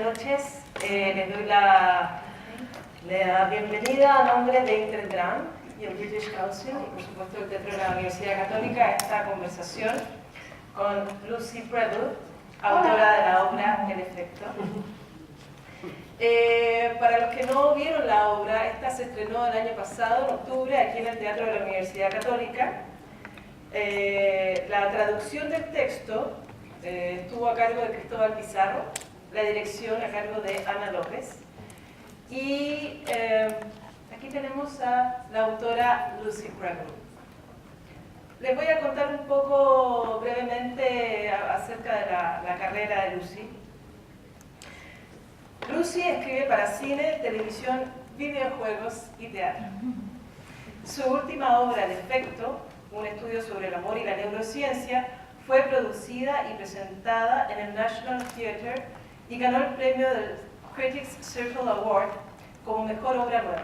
noches. Les doy la bienvenida a nombre de Interdram y el British Council y por supuesto el Teatro de la Universidad Católica a esta conversación con Lucy Preble, autora de la obra El Efecto. Para los que no vieron la obra, esta se estrenó el año pasado, en octubre, aquí en el Teatro de la Universidad Católica. La traducción del texto estuvo a cargo de Cristóbal Pizarro, la dirección a cargo de Ana López. Y aquí tenemos a la autora Lucy Preble. Les voy a contar un poco brevemente acerca de la carrera de Lucy. Lucy escribe para cine, televisión, videojuegos y teatro. Su última obra, El Efecto, un estudio sobre el amor y la neurociencia, fue producida y presentada en el National Theatre y ganó el premio del Critics Circle Award como mejor obra nueva.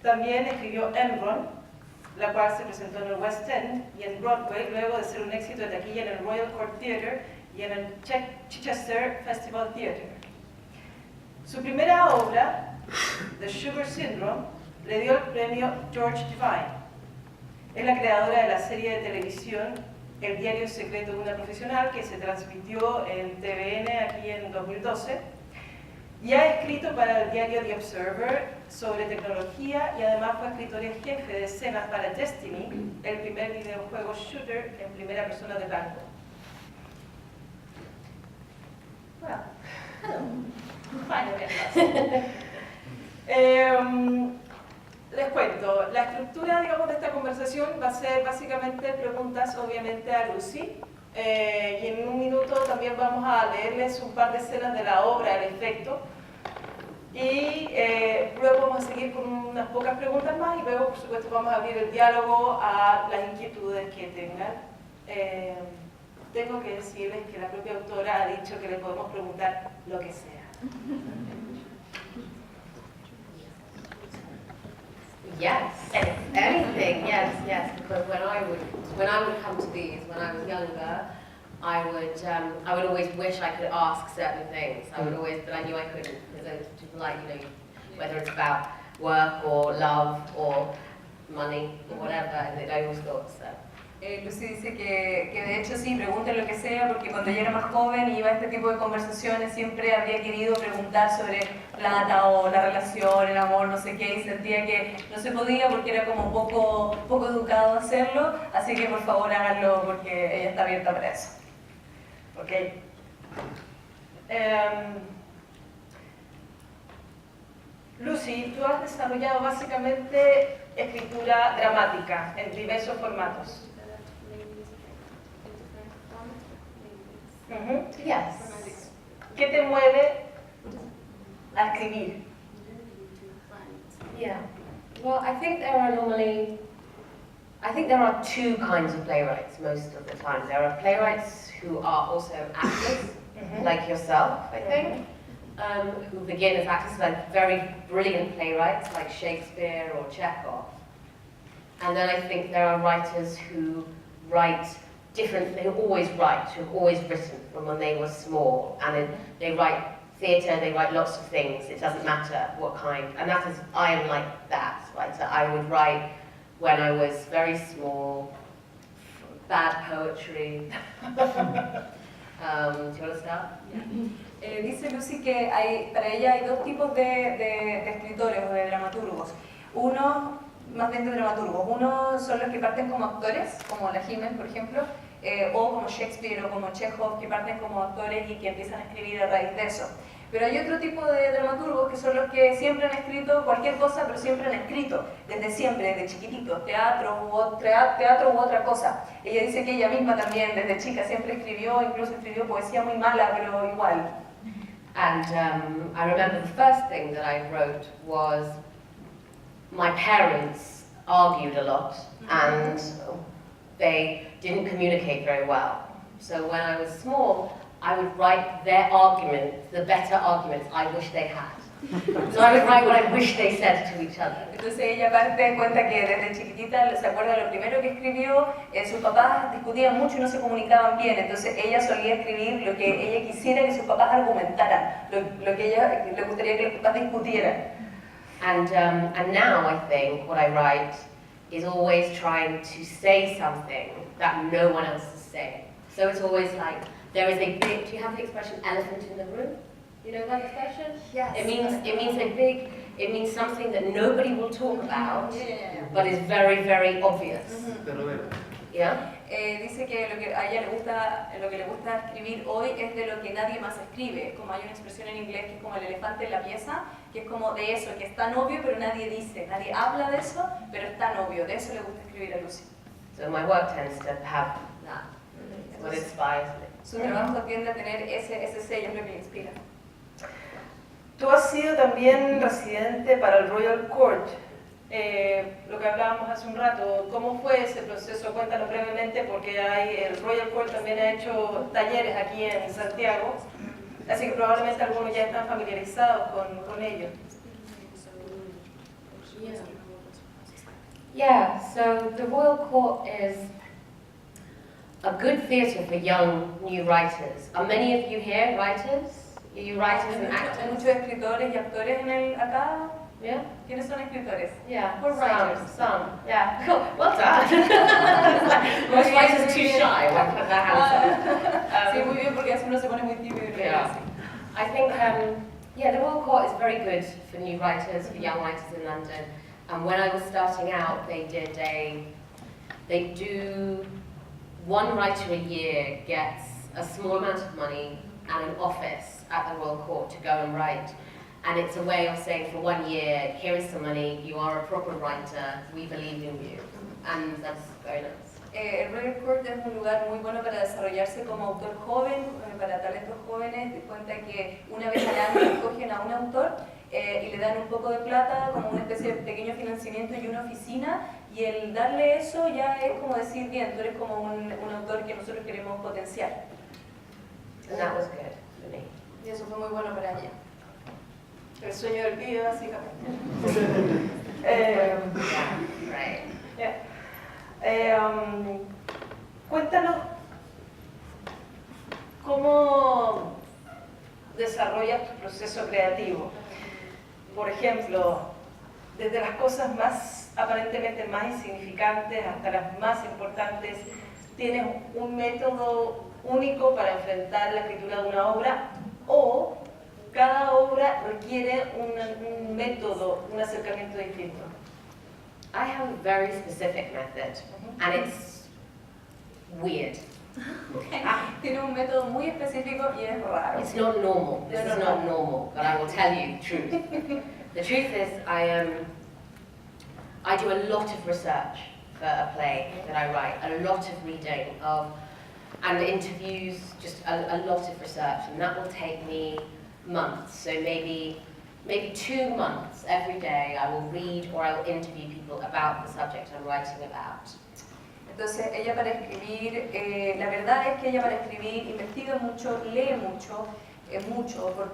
También escribió Enron, la cual se presentó en el West End y en Broadway, luego de ser un éxito de taquilla en el Royal Court Theatre y en el Chichester Festival Theatre. Su primera obra, The Sugar Syndrome, le dio el premio George Devine. Es la creadora de la serie de televisión El diario secreto de una profesional, que se transmitió en TVN aquí en 2012, y ha escrito para el diario The Observer sobre tecnología y además fue escritora en jefe de escenas para Destiny, el primer videojuego shooter en primera persona de blanco. Les cuento, la estructura, digamos, de esta conversación va a ser básicamente preguntas, obviamente, a Lucy. Y en un minuto también vamos a leerles un par de escenas de la obra, El Efecto. Y luego vamos a seguir con unas pocas preguntas más y luego, por supuesto, vamos a abrir el diálogo a las inquietudes que tengan. Tengo que decirles que la propia autora ha dicho que le podemos preguntar lo que sea. Yes, anything, yes. Because when I would come to these when I was younger, I would always wish I could ask certain things. I would always, but I knew I couldn't because I was just like, whether it's about work or love or money or whatever, and I always thought so. Lucy dice que de hecho sí, pregunte lo que sea, porque cuando ella era más joven y iba a este tipo de conversaciones siempre habría querido preguntar sobre plata o la relación, el amor, no sé qué, y sentía que no se podía porque era como poco educado hacerlo, así que por favor háganlo porque ella está abierta para eso. Ok. Lucy, tú has desarrollado básicamente escritura dramática en diversos formatos. Yes. ¿Qué te mueve a escribir? Yeah. Well, I think there are two kinds of playwrights most of the time. There are playwrights who are also actors, like yourself, I think, who begin as actors, like very brilliant playwrights like Shakespeare or Chekhov. And then I think there are writers who write who've always written from when they were small, and they write theatre, they write lots of things, it doesn't matter what kind, and I am like that, right? So I would write when I was very small, bad poetry. Do you want to start? Yeah. Dice Lucy que para ella hay dos tipos de escritores o de dramaturgos. Uno, más bien de dramaturgos. Uno son los que parten como actores, como la Jiménez, por ejemplo, o como Shakespeare o como Chekhov, que parten como actores y que empiezan a escribir a raíz de eso. Pero hay otro tipo de dramaturgos que son los que siempre han escrito cualquier cosa, pero siempre han escrito, desde siempre, desde chiquititos, teatro u otra cosa. Ella dice que ella misma también, desde chica, siempre escribió, incluso escribió poesía muy mala, pero igual. And I remember the first thing that I wrote was my parents argued a lot and they didn't communicate very well. So when I was small, I would write their arguments, the better arguments I wish they had. So I would write what I wish they said to each other. Entonces ella parte cuenta que desde chiquitita se acuerda de lo primero que escribió, sus papás discutían mucho y no se comunicaban bien, entonces ella solía escribir lo que ella quisiera que sus papás argumentaran, lo que ella le gustaría que los papás discutieran. And now I think what I write is always trying to say something that no one else is saying. So it's always like, there is a big, do you have the expression elephant in the room? You know that expression? Yes. It means something that nobody will talk about, but is very, very obvious. Yeah? Dice que lo que a ella lo que le gusta escribir hoy es de lo que nadie más escribe. Como hay una expresión en inglés que es como el elefante en la pieza, que es como de eso, que es tan obvio pero nadie dice, nadie habla de eso, pero es tan obvio. De eso le gusta escribir a Lucy. So my work tends to have that. It's what inspires me. Su trabajo tiende a tener ese sello, es lo que le inspira. Tú has sido también residente para el Royal Court, lo que hablábamos hace un rato. ¿Cómo fue ese proceso? Cuéntanos brevemente, porque el Royal Court también ha hecho talleres aquí en Santiago, así que probablemente algunos ya están familiarizados con ello. Yeah, so the Royal Court is a good theatre for young new writers. Are many of you here writers? Are you writers and Hay actors? muchos escritores y actores acá. Yeah? ¿Quiénes son escritores? Yeah, We're writers. Some, yeah. Cool, well done. Most writers too shy when put their hands up. Sí, muy bien, porque así uno se pone muy tímido. Yeah. I think, the Royal Court is very good for new writers, for young writers in London. And when I was starting out, they do one writer a year gets a small amount of money and an office at the Royal Court to go and write. And it's a way of saying, for 1 year, here is some money, you are a proper writer, we believe in you. And that's very nice. El Royal Court es un lugar muy bueno para desarrollarse como autor joven, para talentos jóvenes. Te cuenta que una vez al año escogen a un autor y le dan un poco de plata, como una especie de pequeño financiamiento y una oficina. Y el darle eso ya es como decir, bien, tú eres como un autor que nosotros queremos potenciar. And that was good for me. Y eso fue muy bueno para ella. El sueño del pibe, básicamente. Right. Cuéntanos cómo desarrollas tu proceso creativo. Por ejemplo, desde las cosas más aparentemente más insignificantes hasta las más importantes, ¿tienes un método único para enfrentar la escritura de una obra o cada obra requiere un método, un acercamiento distinto? I have a very specific method, and it's weird. Tiene un método muy específico y es raro. It's not normal. This is not normal, but I will tell you the truth. The truth is, I do a lot of research for a play that I write, a lot of reading and interviews, just a lot of research, and that will take me months. So maybe 2 months every day I will read or I will interview people about the subject I'm writing about. Entonces ella para escribir, la verdad es que ella para escribir investiga mucho, lee mucho,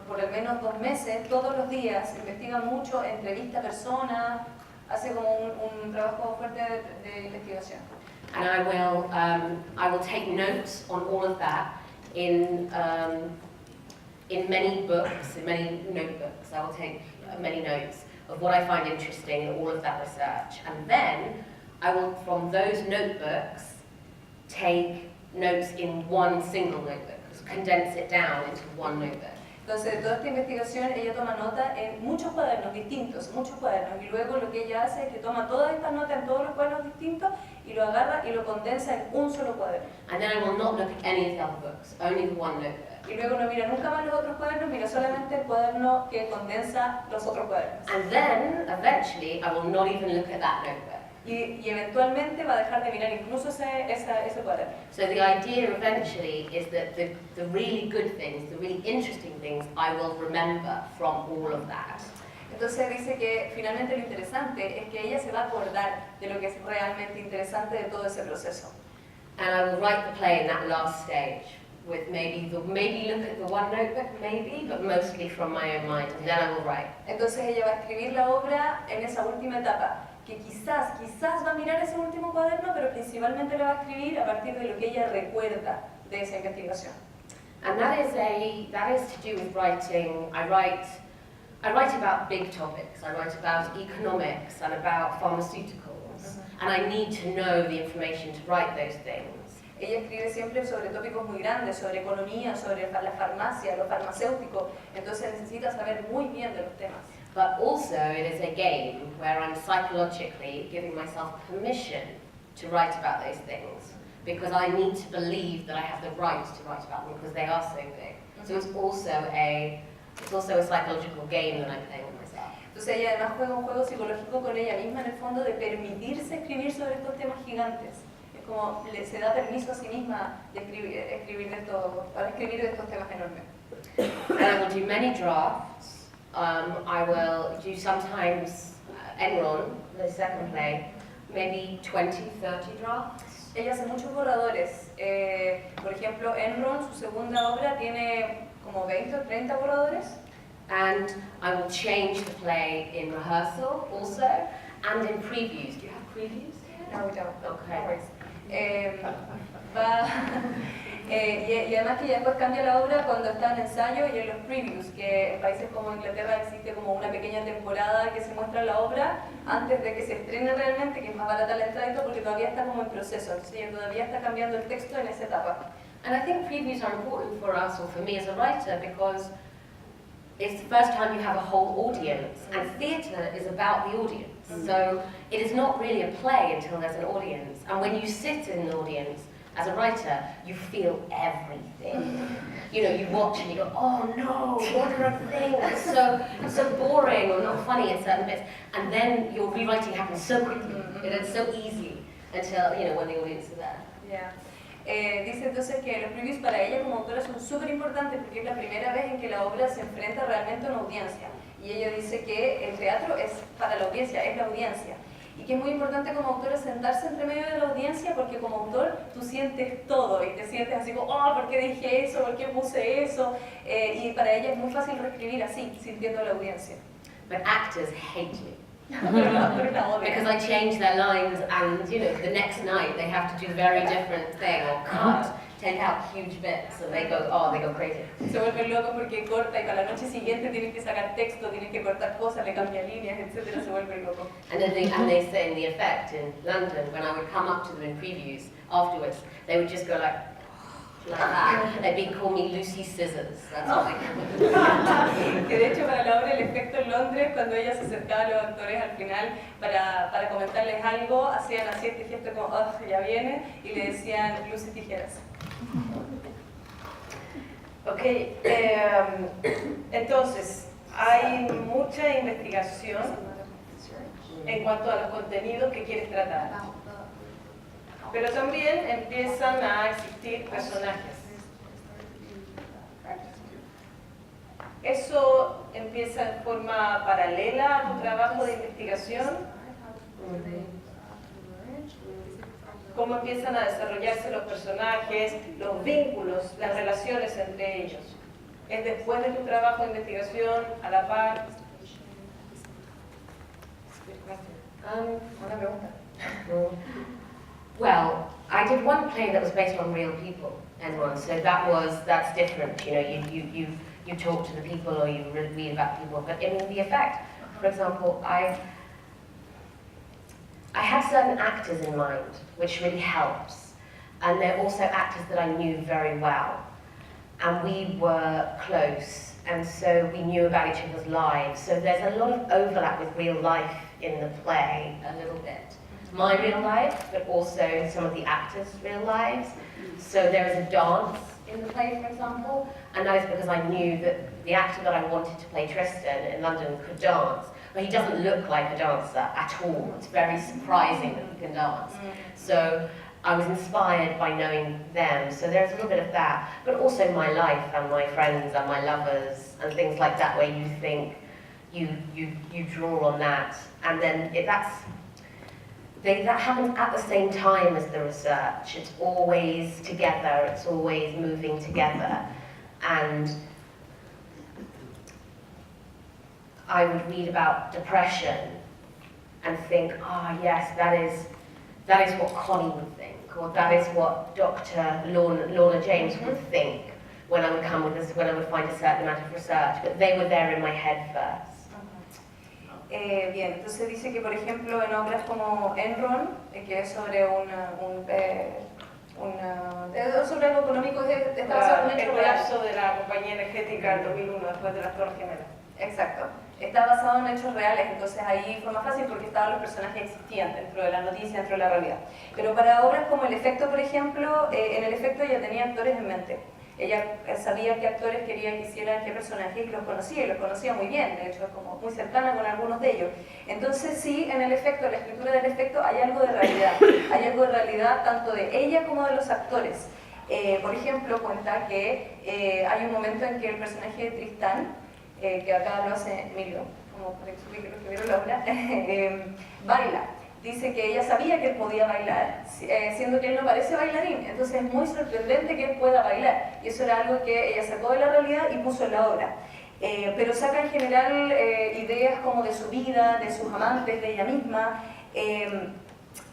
por al menos 2 meses, todos los días, investiga mucho, entrevista a personas, hace como un trabajo fuerte de investigación. And I will take notes on all of that in many books, in many notebooks. I will take many notes of what I find interesting in all of that research. And then I will, from those notebooks, take notes in one single notebook, condense it down into one notebook. Entonces, de toda esta investigación, ella toma nota en muchos cuadernos distintos, y luego lo que ella hace es que toma todas estas notas en todos los cuadernos distintos y lo agarra y lo condensa en un solo cuaderno. And then I will not look at any of the other books, only the one notebook. Y luego no mira nunca más los otros cuadernos, mira solamente el cuaderno que condensa los otros cuadernos. And then, eventually, I will not even look at that notebook. Y eventualmente va a dejar de mirar incluso ese cuaderno. So the idea eventually is that the really good things, the really interesting things, I will remember from all of that. Entonces dice que finalmente lo interesante es que ella se va a acordar de lo que es realmente interesante de todo ese proceso. And I will write the play in that last stage, with maybe look at the one notebook, maybe, but mostly from my own mind, and then I will write. Entonces ella va a escribir la obra en esa última etapa, que quizás va a mirar ese último cuaderno, pero principalmente la va a escribir a partir de lo que ella recuerda de esa investigación. And that is to do with writing. I write about big topics. I write about economics and about pharmaceuticals, and I need to know the information to write those things. Ella escribe siempre sobre tópicos muy grandes, sobre economía, sobre la farmacia, lo farmacéutico, entonces necesita saber muy bien de los temas. But also it is a game where I'm psychologically giving myself permission to write about those things, because I need to believe that I have the right to write about them because they are so big. So it's also a psychological game that I'm playing with myself. Entonces ella además juega un juego psicológico con ella misma en el fondo de permitirse escribir sobre estos temas gigantes. Es como se da permiso a sí misma de para escribir de estos temas enormes. And I will do many drafts. I will do sometimes Enron, the second play, maybe 20, 30 drafts. Ella hace muchos borradores. Por ejemplo, Enron, su segunda obra, tiene como 20 o 30 borradores. And I will change the play in rehearsal also, and in previews. Do you have previews? No, we don't. Okay. Y además que ella después cambia la obra cuando está en ensayo y en los previews, que en países como Inglaterra existe como una pequeña temporada que se muestra la obra antes de que se estrene realmente, que es más barata la entrada porque todavía está como en proceso, entonces ella todavía está cambiando el texto en esa etapa. And I think previews are important for us, or for me as a writer, because it's the first time you have a whole audience, and theatre is about the audience. So it is not really a play until there's an audience, and when you sit in the audience, as a writer, you feel everything. You know, you watch and you go, oh no, what a thing, it's so boring or not funny in certain bits. And then your rewriting happens so quickly, it's so easy until, you know, when the audience is there. Yeah. Dice entonces que los previews para ella como autora son súper importantes porque es la primera vez en que la obra se enfrenta realmente a una audiencia. Y ella dice que el teatro es para la audiencia, es la audiencia. Y que es muy importante como autora sentarse entre medio de la audiencia porque como autor tú sientes todo y te sientes así como, oh, ¿por qué dije eso? ¿Por qué puse eso? Y para ella es muy fácil reescribir así, sintiendo a la audiencia. But actors hate me. Pero Because I change their lines and, you know, the next night they have to do a very different thing or cut, take out huge bits and they go crazy. Se vuelven locos porque corta y para la noche siguiente tienen que sacar texto, tienen que cortar cosas, le cambian líneas, etc. Se vuelven locos. And then they say in the effect in London, when I would come up to them in previews afterwards, they would just go like that. They'd call me Lucy Scissors. That's what they call me. Que de hecho para la obra El efecto en Londres, cuando ella se acercaba a los actores al final para comentarles algo, hacían así este gesto como, oh, ya viene, y le decían Lucy Tijeras. Ok, entonces hay mucha investigación en cuanto a los contenidos que quieres tratar, pero también empiezan a existir personajes. ¿Eso empieza en forma paralela a tu trabajo de investigación? ¿Cómo empiezan a desarrollarse los personajes, los vínculos, las relaciones entre ellos? ¿Es después de tu trabajo de investigación, a la par? Una pregunta. Well, I did one play that was based on real people, Enron, so that's different. You know, you talk to the people or you read about people, but in the effect, for example, I had certain actors in mind, which really helps, and they're also actors that I knew very well, and we were close, and so we knew about each other's lives, so there's a lot of overlap with real life in the play, a little bit. My real life, but also some of the actors' real lives. So there is a dance in the play, for example, and that is because I knew that the actor that I wanted to play Tristan in London could dance, but he doesn't look like a dancer at all. It's very surprising that he can dance. So I was inspired by knowing them, so there's a little bit of that, but also my life and my friends and my lovers and things like that, where you think you draw on that, and then that happens at the same time as the research. It's always together, it's always moving together. And I would read about depression and think, yes, that is what Connie would think, or that is what Dr. Lorna James would think when I would come with this, when I would find a certain amount of research, but they were there in my head first. Bien, entonces dice que por ejemplo en obras como Enron, que es sobre sobre algo económico, está basado en el hechos reales. colapso de la compañía energética en 2001 después de las Torres Gemelas. Exacto. Está basado en hechos reales, entonces ahí fue más fácil porque estaban los personajes existían dentro de la noticia, dentro de la realidad. Pero para obras como El Efecto, por ejemplo, en El Efecto ella tenía actores en mente. Ella sabía qué actores quería que hicieran qué personajes y los conocía muy bien, de hecho es como muy cercana con algunos de ellos. Entonces sí, en El Efecto, en la escritura del Efecto, hay algo de realidad tanto de ella como de los actores. Por ejemplo, cuenta que hay un momento en que el personaje de Tristán, que acá lo hace Emilio, como para que supiera los que vieron la obra, baila. Dice que ella sabía que él podía bailar, siendo que él no parece bailarín, entonces es muy sorprendente que él pueda bailar, y eso era algo que ella sacó de la realidad y puso en la obra. Pero saca en general ideas como de su vida, de sus amantes, de ella misma,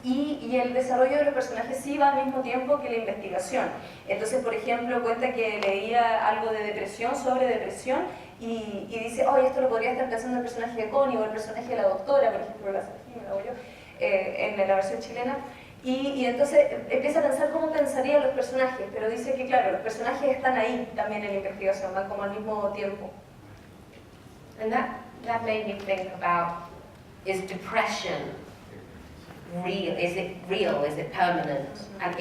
y el desarrollo de los personajes sí va al mismo tiempo que la investigación. Entonces, por ejemplo, cuenta que leía algo de depresión, sobre depresión, y dice, esto lo podría estar pensando el personaje de Connie o el personaje de la doctora, por ejemplo, la Sergio, me lo hago yo, en la versión chilena, y entonces empieza a pensar cómo pensarían los personajes, pero dice que claro, los personajes están ahí también en la investigación, van como al mismo tiempo. And that made me think about, is depression real? Is it real? Is it permanent? And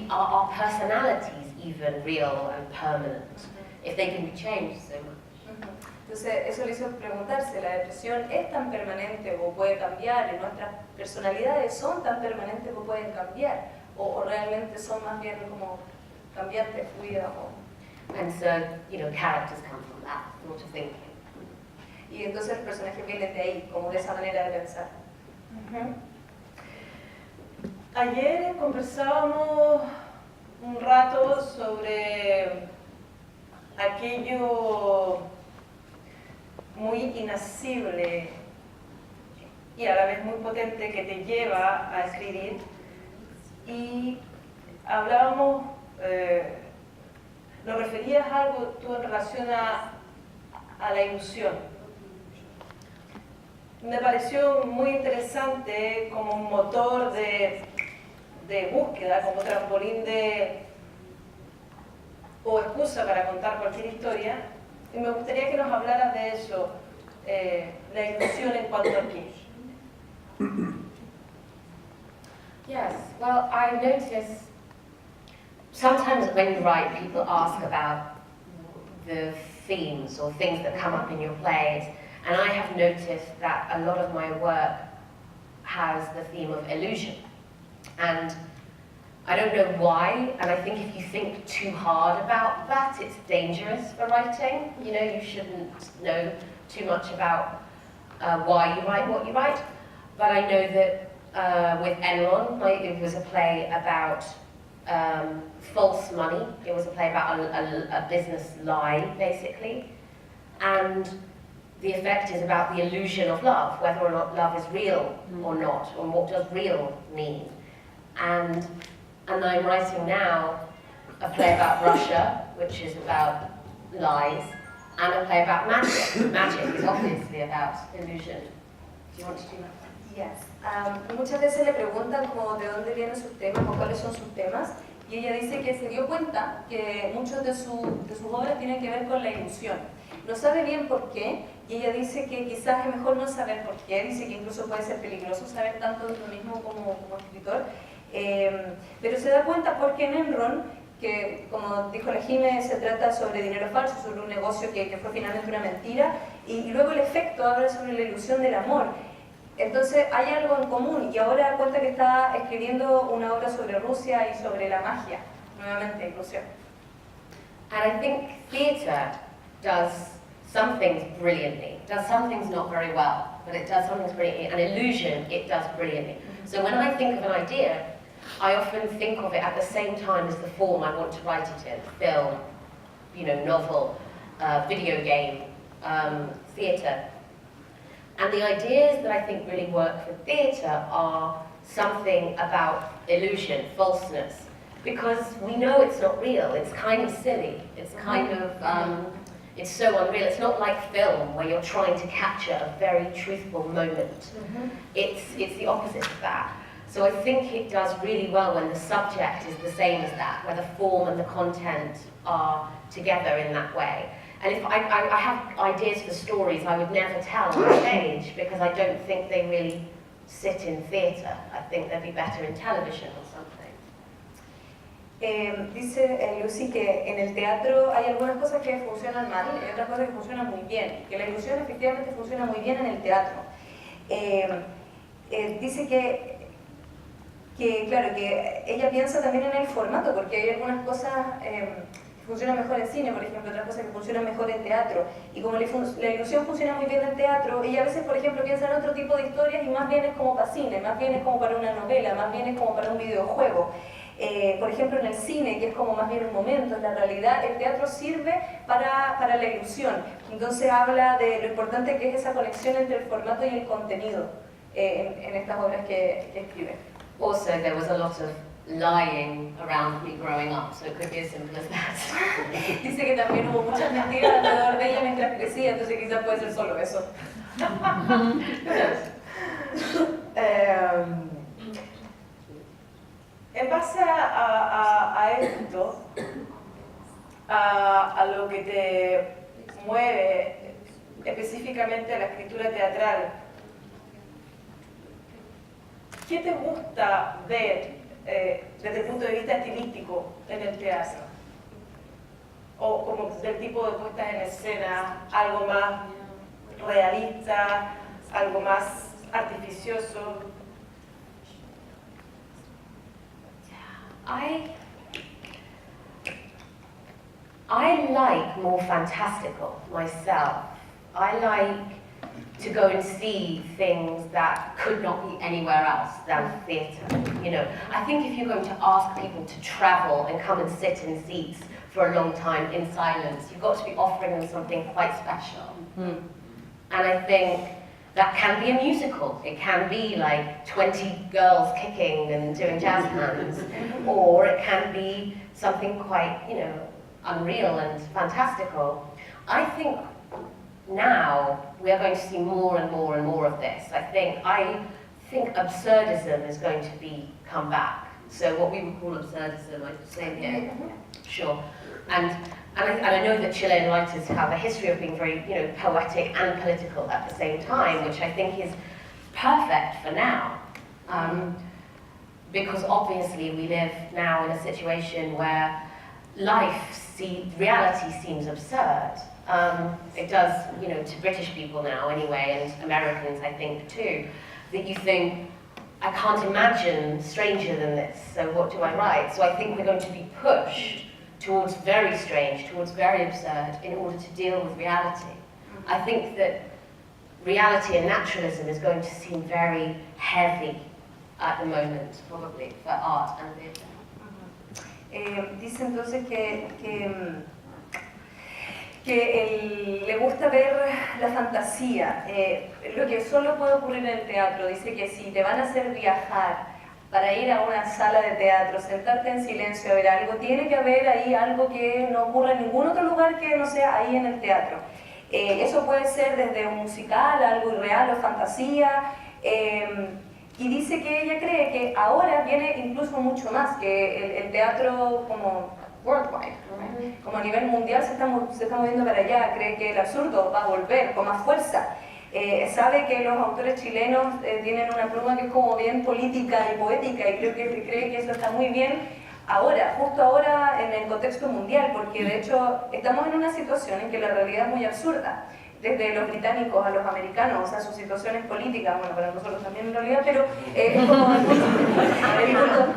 are our personalities even real and permanent? If they can be changed so much. Entonces eso le hizo preguntarse, ¿la depresión es tan permanente o puede cambiar? ¿Y nuestras personalidades son tan permanentes o pueden cambiar? ¿O realmente son más bien como cambiantes, fluidas? And so, characters come from that sort of thinking. Y entonces los personajes vienen de ahí, como de esa manera de pensar. Ayer conversábamos un rato sobre aquello muy inacible y a la vez muy potente que te lleva a escribir, y hablábamos, lo referías a algo tú en relación a la ilusión. Me pareció muy interesante como un motor de búsqueda, como trampolín o excusa para contar cualquier historia, y me gustaría que nos hablaras de eso, la ilusión en cuanto a qué. Yes, well, I notice sometimes when you write, people ask about the themes or things that come up in your plays, and I have noticed that a lot of my work has the theme of illusion. And I don't know why, and I think if you think too hard about that, it's dangerous for writing. You shouldn't know too much about why you write what you write. But I know that with Enron, it was a play about false money. It was a play about a business lie, basically. And the effect is about the illusion of love, whether or not love is real or not, and what does real mean. And I'm writing now a play about Russia, which is about lies, and a play about magic. Magic is obviously about illusion. Do you want to do that? Yes. Muchas veces le preguntan como de dónde vienen sus temas o cuáles son sus temas, y ella dice que se dio cuenta que muchos de sus obras tienen que ver con la ilusión. No sabe bien por qué, y ella dice que quizás es mejor no saber por qué, dice que incluso puede ser peligroso saber tanto de lo mismo como escritor, pero se da cuenta porque en Enron, que como dijo la Jime, se trata sobre dinero falso, sobre un negocio que fue finalmente una mentira, y luego El Efecto habla sobre la ilusión del amor. Entonces hay algo en común, y ahora da cuenta que está escribiendo una obra sobre Rusia y sobre la magia, nuevamente ilusión. And I think theatre does some things brilliantly, does some things not very well, but it does some things brilliantly, and illusion, it does brilliantly. So when I think of an idea, I often think of it at the same time as the form I want to write it in: film, novel, video game, theatre. And the ideas that I think really work for theatre are something about illusion, falseness, because we know it's not real. It's kind of silly. It's kind of, it's so unreal. It's not like film where you're trying to capture a very truthful moment. It's the opposite of that. So I think it does really well when the subject is the same as that, where the form and the content are together in that way. And if I have ideas for stories I would never tell on stage because I don't think they really sit in theatre. I think they'd be better in television or something. Dice Lucy que en el teatro hay algunas cosas que funcionan mal y otras cosas que funcionan muy bien, que la ilusión efectivamente funciona muy bien en el teatro. Dice que claro, que ella piensa también en el formato, porque hay algunas cosas que funcionan mejor en cine, por ejemplo, otras cosas que funcionan mejor en teatro. Y como la ilusión funciona muy bien en teatro, ella a veces, por ejemplo, piensa en otro tipo de historias y más bien es como para cine, más bien es como para una novela, más bien es como para un videojuego. Por ejemplo, en el cine, que es como más bien un momento, en la realidad, el teatro sirve para la ilusión. Entonces habla de lo importante que es esa conexión entre el formato y el contenido en estas obras que escribe. Also, there was a lot of lying around me growing up, so it could be as simple as that. Dice que también hubo muchas mentiras alrededor de ella mientras crecía, entonces quizás puede ser solo eso. En base a esto, a lo que te mueve específicamente a la escritura teatral, ¿qué te gusta ver desde el punto de vista estilístico en el teatro? O como del tipo de puestas en escena, algo más realista, algo más artificioso. I like more fantastical myself. I like to go and see things that could not be anywhere else than theatre. I think if you're going to ask people to travel and come and sit in seats for a long time in silence, you've got to be offering them something quite special. And I think that can be a musical. It can be like 20 girls kicking and doing jazz hands, or it can be something quite, unreal and fantastical. I think now we are going to see more and more and more of this. I think absurdism is going to come back. So what we would call absurdism, I'd say here, sure. And I know that Chilean writers have a history of being very, poetic and political at the same time, which I think is perfect for now. Because obviously we live now in a situation where reality seems absurd. It does, to British people now anyway, and Americans I think too, that you think, I can't imagine stranger than this, so what do I write? So I think we're going to be pushed towards very strange, towards very absurd, in order to deal with reality. I think that reality and naturalism is going to seem very heavy at the moment, probably, for art and theatre. Dice entonces que le gusta ver la fantasía, lo que solo puede ocurrir en el teatro. Dice que si te van a hacer viajar para ir a una sala de teatro, sentarte en silencio a ver algo, tiene que haber ahí algo que no ocurra en ningún otro lugar que no sea ahí en el teatro. Eso puede ser desde un musical, algo irreal o fantasía, y dice que ella cree que ahora viene incluso mucho más, que el teatro como worldwide, como a nivel mundial se está moviendo para allá, cree que el absurdo va a volver con más fuerza. Sabe que los autores chilenos tienen una pluma que es como bien política y poética, y cree que eso está muy bien ahora, justo ahora en el contexto mundial, porque de hecho estamos en una situación en que la realidad es muy absurda, desde los británicos a los americanos, o sea, sus situaciones políticas, bueno, para nosotros también en realidad, pero es como el mundo,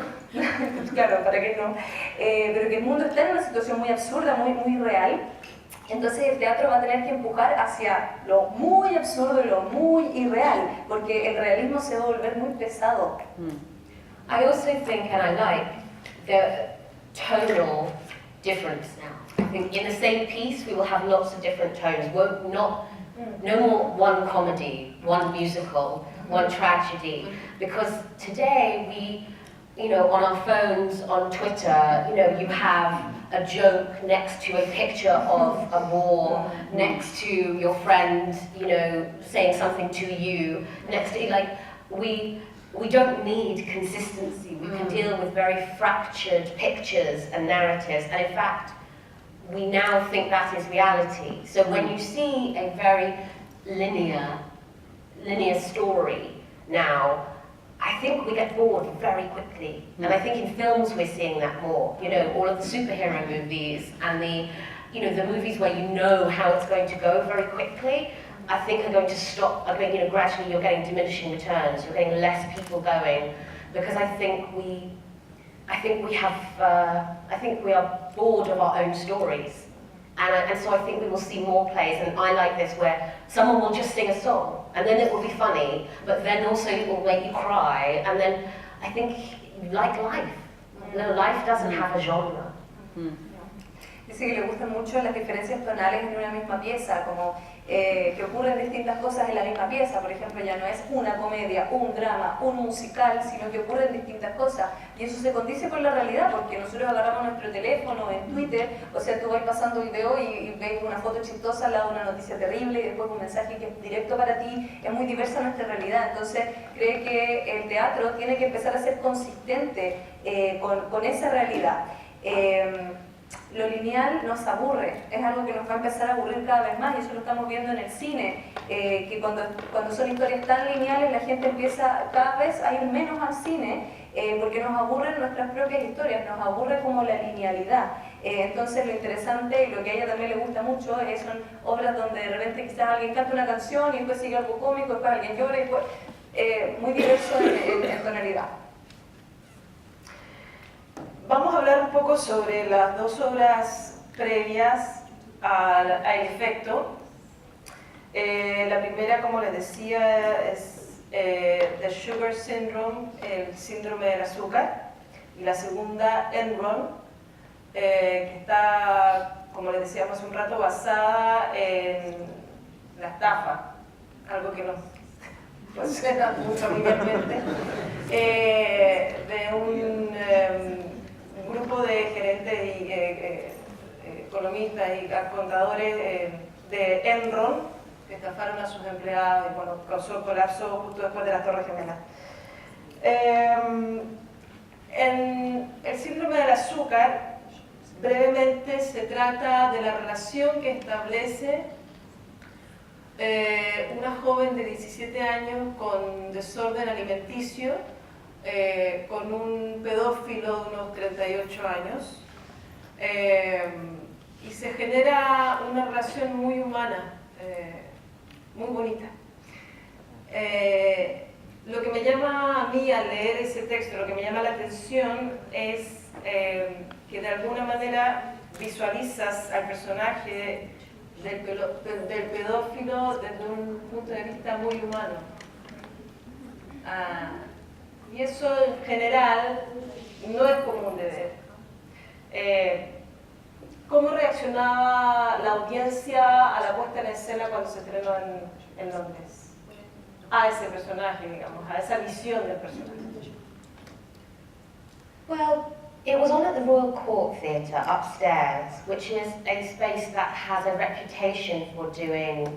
claro, para que no, pero que el mundo está en una situación muy absurda, muy real. Entonces el teatro va a tener que empujar hacia lo muy absurdo y lo muy irreal, porque el realismo se va a volver muy pesado. I also think, and I like, the tonal difference now. I think in the same piece we will have lots of different tones. No more one comedy, one musical, one tragedy, because today we, on our phones, on Twitter, you have a joke next to a picture of a war, next to your friend, saying something to you, next to, like, we don't need consistency. We can deal with very fractured pictures and narratives, and in fact, we now think that is reality. So when you see a very linear story now, I think we get bored very quickly. And I think in films we're seeing that more. All of the superhero movies and the movies where you know how it's going to go very quickly, I think are going to stop. Gradually you're getting diminishing returns. You're getting less people going, because I think we are bored of our own stories. And so I think we will see more plays, and I like this, where someone will just sing a song, and then it will be funny, but then also it will make you cry, and then I think, like life, life doesn't have a genre. Dice que le gustan mucho las diferencias tonales en una misma pieza, como que ocurren distintas cosas en la misma pieza. Por ejemplo, ya no es una comedia, un drama, un musical, sino que ocurren distintas cosas. Y eso se condice con la realidad, porque nosotros agarramos nuestro teléfono, en Twitter, o sea, tú vas pasando video y ves una foto chistosa al lado de una noticia terrible y después un mensaje que es directo para ti. Es muy diversa nuestra realidad. Entonces, cree que el teatro tiene que empezar a ser consistente con esa realidad. Lo lineal nos aburre, es algo que nos va a empezar a aburrir cada vez más, y eso lo estamos viendo en el cine, que cuando son historias tan lineales la gente empieza cada vez a ir menos al cine, porque nos aburren nuestras propias historias, nos aburre como la linealidad. Entonces lo interesante, y lo que a ella también le gusta mucho, son obras donde de repente quizás alguien canta una canción y después sigue algo cómico, después alguien llora, y después, muy diverso en tonalidad. Vamos a hablar un poco sobre las dos obras previas al efecto. La primera, como les decía, es The Sugar Syndrome, el síndrome del azúcar, y la segunda, Enron, que está, como les decíamos hace un rato, basada en la estafa, algo que nos suena muy familiarmente, de un grupo de gerentes y economistas y contadores de Enron que estafaron a sus empleados y bueno, causó colapso justo después de las Torres Gemelas. En el síndrome del azúcar, brevemente se trata de la relación que establece una joven de 17 años con desorden alimenticio, con un pedófilo de unos 38 años, y se genera una relación muy humana, muy bonita. Lo que me llama a mí al leer ese texto, lo que me llama la atención es que de alguna manera visualizas al personaje del pedófilo desde un punto de vista muy humano. Y eso en general no es común de ver. ¿Cómo reaccionaba la audiencia a la puesta en escena cuando se estrenó en Londres? A ese personaje, digamos, a esa visión del personaje. Well, it was on at the Royal Court Theatre upstairs, which is a space that has a reputation for doing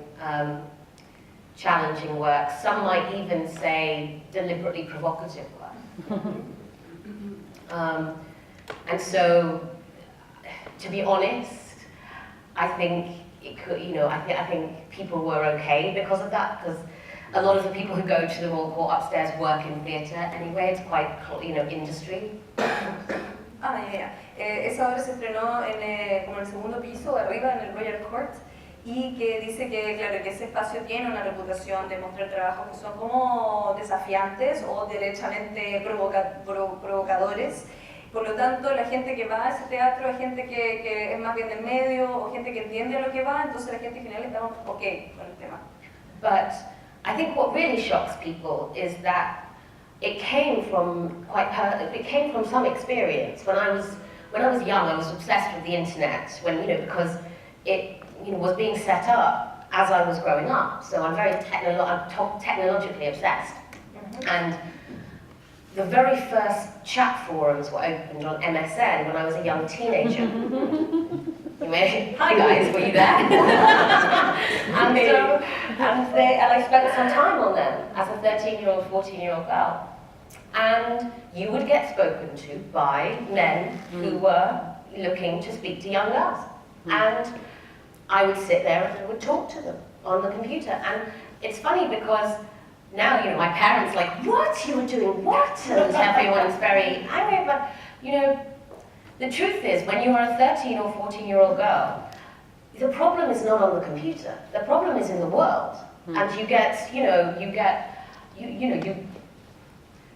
challenging work. Some might even say deliberately provocative work. And so, to be honest, I think it could, I think people were okay because of that, because a lot of the people who go to the Royal Court upstairs work in theatre anyway. It's quite, industry. Esa obra se estrenó como en el segundo piso, arriba en el Royal Court, y que dice que, claro, que ese espacio tiene una reputación de mostrar trabajos que son como desafiantes o derechamente provocadores. Por lo tanto, la gente que va a ese teatro es gente que es más bien del medio o gente que entiende a lo que va, entonces la gente en general está ok con el tema. But I think what really shocks people is that it came from some experience. When I was young, I was obsessed with the internet because it was being set up as I was growing up. So I'm very technologically obsessed. And the very first chat forums were opened on MSN when I was a young teenager. Hi guys, were you there? and I spent some time on them as a 13-year-old, 14-year-old girl. And you would get spoken to by men who were looking to speak to young girls. And I would sit there and I would talk to them on the computer. And it's funny because now, my parents are like, what? You were doing what? And everyone's very angry. But, the truth is, when you are a 13 or 14-year-old girl, the problem is not on the computer. The problem is in the world. And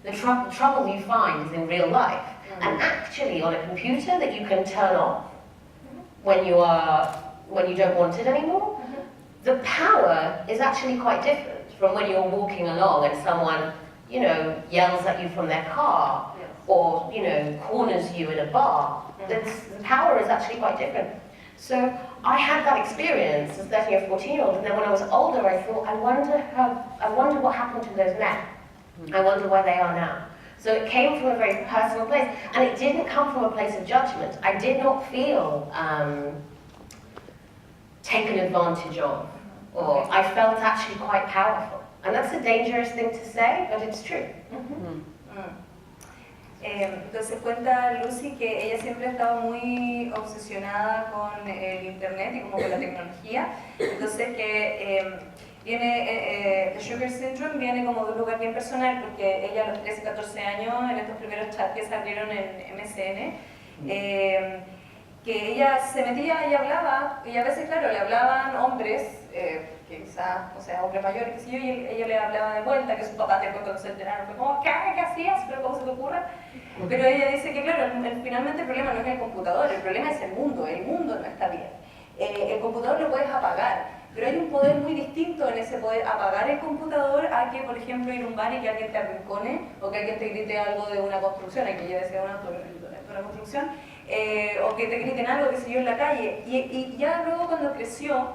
the trouble you find is in real life. And actually, on a computer that you can turn off when you don't want it anymore, the power is actually quite different from when you're walking along and someone, yells at you from their car, or, corners you in a bar. The power is actually quite different. So I had that experience as a 13 or 14-year-old, and then when I was older, I thought, I wonder what happened to those men. I wonder where they are now. So it came from a very personal place, and it didn't come from a place of judgment. I did not feel taken advantage of, or I felt actually quite powerful. And that's a dangerous thing to say, but it's true. Entonces cuenta Lucy que ella siempre ha estado muy obsesionada con el internet y como con la tecnología. Entonces que the Sugar Syndrome viene como de un lugar bien personal porque ella a los 13, 14 años, en estos primeros chats que se abrieron en MSN, que ella se metía y hablaba, y a veces, claro, le hablaban hombres, que quizás, hombres mayores, qué sé yo, y ella le hablaba de vuelta, que su papá después cuando se enteraron fue como, ¿qué hacías? ¿Pero cómo se te ocurre? Pero ella dice que, claro, finalmente el problema no es el computador, el problema es el mundo no está bien. El computador lo puedes apagar, pero hay un poder muy distinto en ese poder apagar el computador a que, por ejemplo, ir a un bar y que alguien te arrincone, o que alguien te grite algo de una construcción, aquí ella decía una construcción, o que te griten algo, que sé yo, en la calle. Y ya luego cuando creció,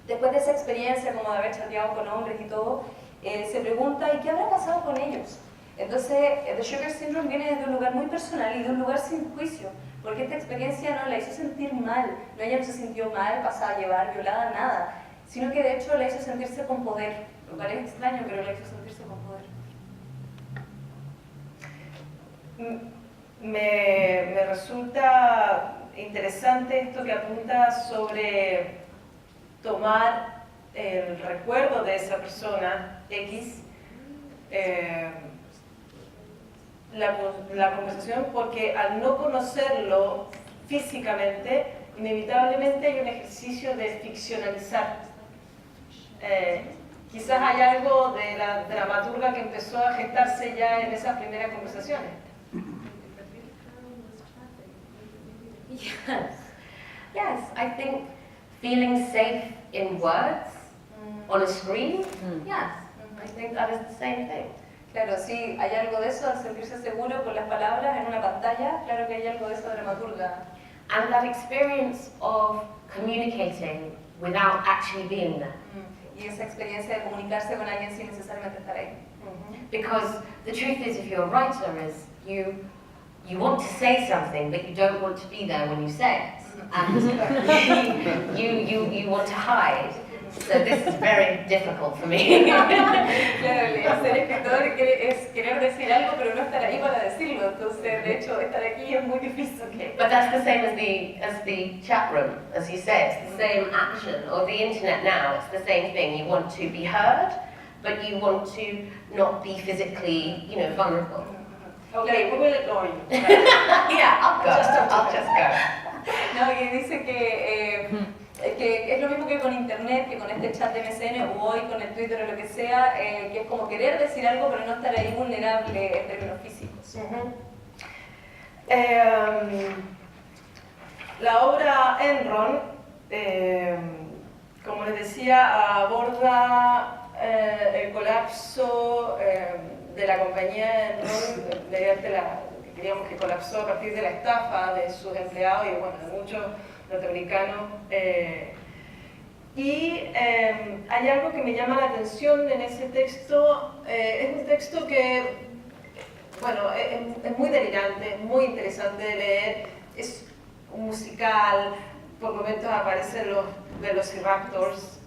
después de esa experiencia como de haber chateado con hombres y todo, se pregunta, ¿y qué habrá pasado con ellos? Entonces, The Sugar Syndrome viene desde un lugar muy personal y de un lugar sin juicio, porque esta experiencia no la hizo sentir mal, ella no se sintió mal, pasada a llevar, violada, nada, sino que de hecho la hizo sentirse con poder, lo cual es extraño, pero la hizo sentirse con poder. Me resulta interesante esto que apunta sobre tomar el recuerdo de esa persona X, la conversación, porque al no conocerlo físicamente, inevitablemente hay un ejercicio de ficcionalizar. Quizás hay algo de la dramaturga que empezó a gestarse ya en esas primeras conversaciones. Yes, I think feeling safe in words on a screen, yes, I think that is the same thing. Claro, sí, hay algo de eso, al sentirse seguro con las palabras en una pantalla, claro que hay algo de eso de dramaturga. And that experience of communicating without actually being there. Y esa experiencia de comunicarse con alguien sin necesariamente estar ahí. Because the truth is, if you're a writer, is you want to say something, but you don't want to be there when you say it. And you want to hide. So this is very difficult for me. Claro, ser escritor es querer decir algo, pero no estar ahí para decirlo. Entonces, de hecho, estar aquí es muy difícil. But that's the same as the chat room, as you say. It's the same action. Or the internet now, it's the same thing. You want to be heard, but you want to not be physically, vulnerable. Okay, we will ignore you. Yeah, I'll just go. No, que dice que es lo mismo que con internet, que con este chat de MSN o hoy con el Twitter o lo que sea, que es como querer decir algo pero no estar ahí vulnerable en términos físicos. La obra Enron, como les decía, aborda el colapso de la compañía Enron mediante digamos que colapsó a partir de la estafa de sus empleados y bueno, de muchos norteamericanos. Hay algo que me llama la atención en ese texto, es un texto que, bueno, es muy delirante, es muy interesante de leer, es un musical, por momentos aparecen los Velociraptors,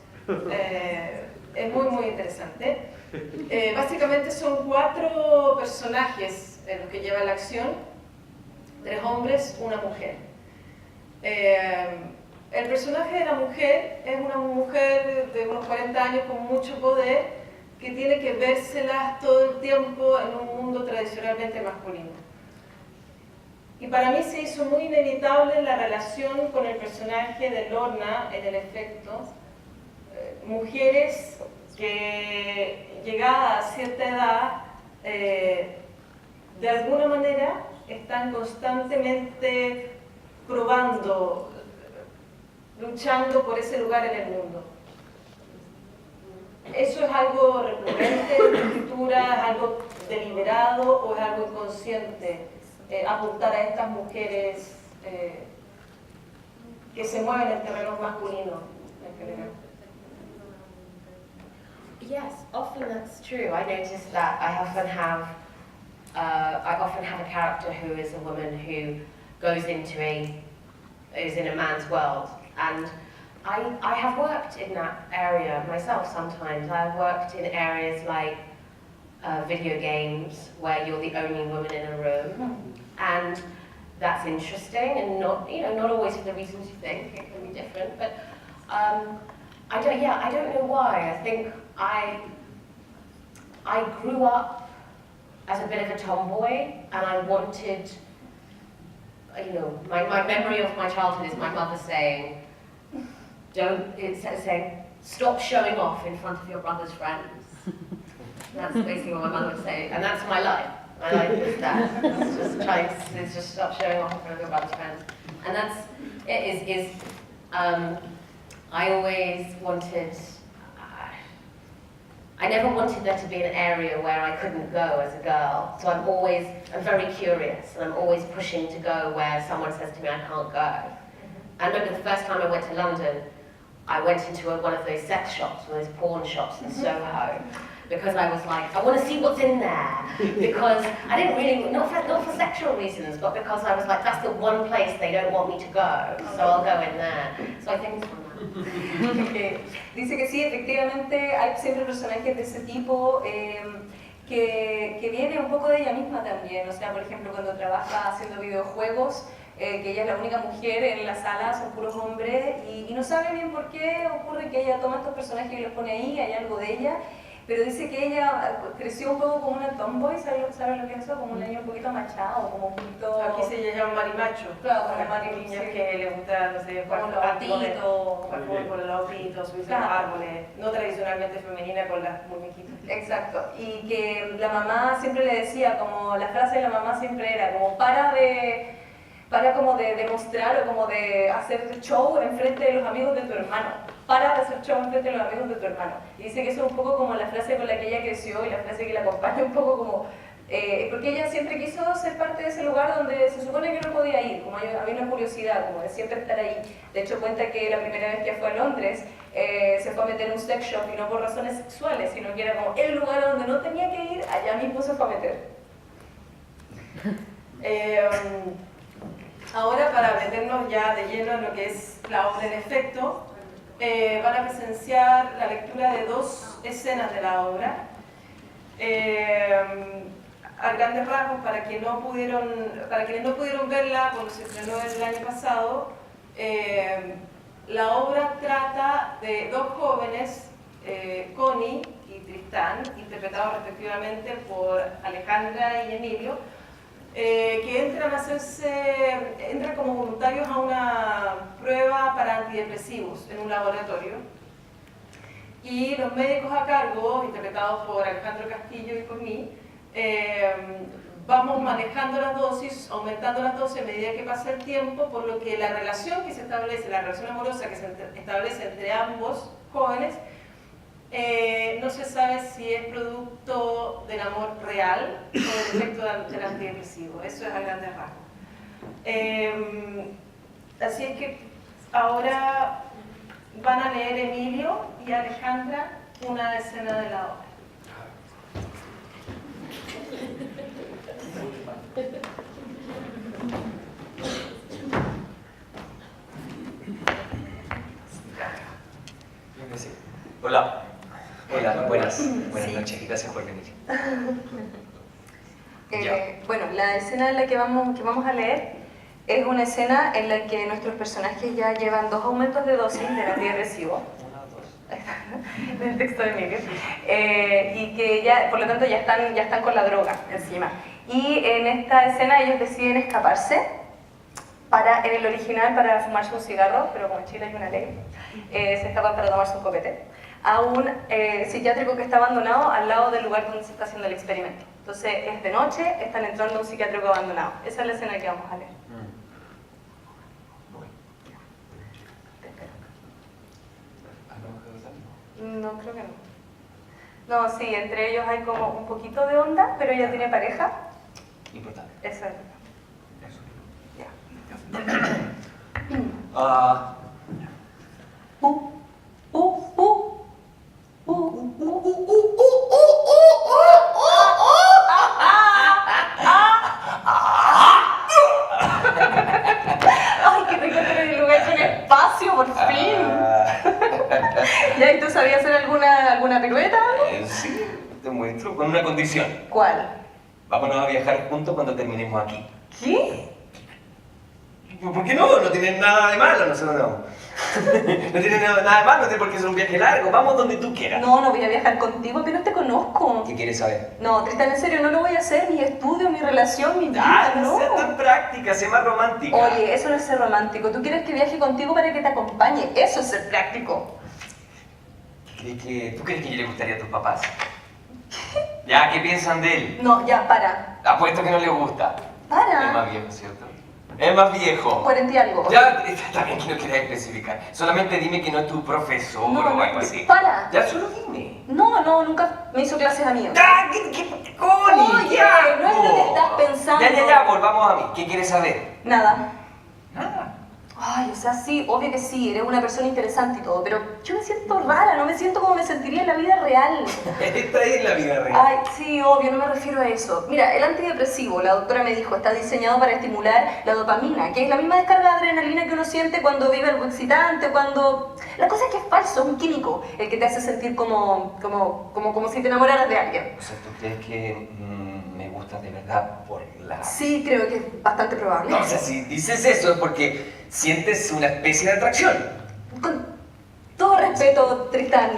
es muy muy interesante. Básicamente son 4 personajes en los que lleva la acción, 3 hombres, una mujer. El personaje de la mujer es una mujer de unos 40 años con mucho poder que tiene que vérselas todo el tiempo en un mundo tradicionalmente masculino. Y para mí se hizo muy inevitable la relación con el personaje de Lorna en el efecto. Mujeres que llegadas a cierta edad de alguna manera están constantemente probando, luchando por ese lugar en el mundo. ¿Eso es algo recurrente en la escritura, es algo deliberado o es algo inconsciente? Apuntar a estas mujeres que se mueven en terrenos masculinos en general. Yes, often that's true. I notice that I often have a character who is a woman who is in a man's world, and I have worked in that area myself sometimes. I've worked in areas like video games where you're the only woman in a room, and that's interesting and not always for the reasons you think. It can be different, but I don't know why. I think I grew up as a bit of a tomboy, and I wanted, my memory of my childhood is my mother saying, stop showing off in front of your brother's friends. That's basically what my mother would say, and that's my life. My life is that. It's just stop showing off in front of your brother's friends. And I always wanted, I never wanted there to be an area where I couldn't go as a girl. So I'm very curious, and I'm always pushing to go where someone says to me I can't go. I remember the first time I went to London, I went into one of those sex shops, one of those porn shops in Soho, because I was like, I want to see what's in there. Because I didn't really, not for sexual reasons, but because I was like, that's the one place they don't want me to go, so I'll go in there. So I think it's from that. Dice que sí, efectivamente hay siempre personajes de ese tipo que viene un poco de ella misma también. O sea, por ejemplo, cuando trabaja haciendo videojuegos, que ella es la única mujer en la sala, son puros hombres, y no sabe bien por qué ocurre que ella toma estos personajes y los pone ahí, hay algo de ella, pero dice que ella creció un poco como una tomboy, ¿sabes lo que es eso? Como un niño un poquito machado, como un poquito... Aquí se llama marimacho. Claro, como las niñas que le gusta, no sé, jugar con los autitos, subirse a los árboles, no tradicionalmente femenina con las muñequitas. Exacto, y que la mamá siempre le decía, como la frase de la mamá siempre era, como para como de demostrar o como de hacer show en frente de los amigos de tu hermano. Para de hacer show en frente de los amigos de tu hermano. Y dice que eso es un poco como la frase con la que ella creció y la frase que la acompaña un poco como... porque ella siempre quiso ser parte de ese lugar donde se supone que no podía ir, como había una curiosidad, como de siempre estar ahí. De hecho, cuenta que la primera vez que fue a Londres se fue a meter en un sex shop y no por razones sexuales, sino que era como el lugar donde no tenía que ir, allá mismo se fue a meter. Ahora, para meternos ya de lleno en lo que es la obra en efecto, van a presenciar la lectura de 2 escenas de la obra. A grandes rasgos, para quienes no pudieron verla cuando se estrenó el año pasado, la obra trata de 2 jóvenes, Connie y Tristán, interpretados respectivamente por Alejandra y Emilio, que entran como voluntarios a una prueba para antidepresivos en un laboratorio, y los médicos a cargo, interpretados por Alejandro Castillo y por mí, vamos manejando las dosis, aumentando las dosis a medida que pasa el tiempo, por lo que la relación que se establece, la relación amorosa que se establece entre ambos jóvenes, no se sabe si es producto del amor real o del efecto del antidepresivo. Eso es a grandes rasgos. Así es que ahora van a leer Emilio y Alejandra una escena de la obra. Hola. Hola, buenas noches y gracias por venir. Bueno, la escena en la que vamos a leer es una escena en la que nuestros personajes ya llevan 2 aumentos de dosis del antidepresivo. Del texto de Emilio. Y que ya, por lo tanto, ya están con la droga encima. Y en esta escena ellos deciden escaparse en el original para fumarse un cigarro, pero como en Chile hay una ley, se escapan para tomarse un copete, a un psiquiátrico que está abandonado al lado del lugar donde se está haciendo el experimento. Entonces es de noche, están entrando a un psiquiátrico abandonado. Esa es la escena que vamos a leer. No, creo que no. No, sí, entre ellos hay como un poquito de onda, pero ella tiene pareja. Importante. Eso es. Eso. Ya. Ay, qué rico tener el lugar con espacio, por fin. ¿Ya? ¿Y tú sabías hacer alguna pirueta? Sí, te muestro con una condición. ¿Cuál? Vámonos a viajar juntos cuando terminemos aquí. ¿Qué? ¿Por qué no? No tienen nada de malo, no sé dónde vamos. No tienen nada de malo, no tiene por qué ser un viaje largo. Vamos donde tú quieras. No voy a viajar contigo, apenas te conozco. ¿Qué quieres saber? No, Tristan, en serio, no lo voy a hacer. Mi estudio, mi relación, mi vida, Ah, no. no sea tan práctica, sea más romántica. Oye, eso no es ser romántico. Tú quieres que viaje contigo para que te acompañe. Eso es ser práctico. ¿Tú crees que le gustaría a tus papás? ¿Ya? ¿Qué piensan de él? No, ya, para. Apuesto que no le gusta. Para. Es más viejo, ¿cierto? Es más viejo. 40 y algo. Ya, está bien que no quieras especificar. Solamente dime que no es tu profesor No, o algo así. para. Ya, solo dime. No, nunca me hizo clases a mí. ¡Ah! ¿Qué Connie? Oye, ¿Qué no es lo que asco! estás pensando. Ya, volvamos a mí. ¿Qué quieres saber? Nada. Nada. Ay, o sea, sí, obvio que sí, eres una persona interesante y todo, pero yo me siento rara, no me siento como me sentiría en la vida real. Esta es la vida real. Ay, sí, obvio, no me refiero a eso. Mira, el antidepresivo, la doctora me dijo, está diseñado para estimular la dopamina, que es la misma descarga de adrenalina que uno siente cuando vive algo excitante, cuando... La cosa es que es falso, es un químico, el que te hace sentir como si te enamoraras de alguien. O sea, ¿tú crees que me gustas de verdad por la...? Sí, creo que es bastante probable. No, o sea, si dices eso es porque sientes una especie de atracción. Con todo respeto, Tristán,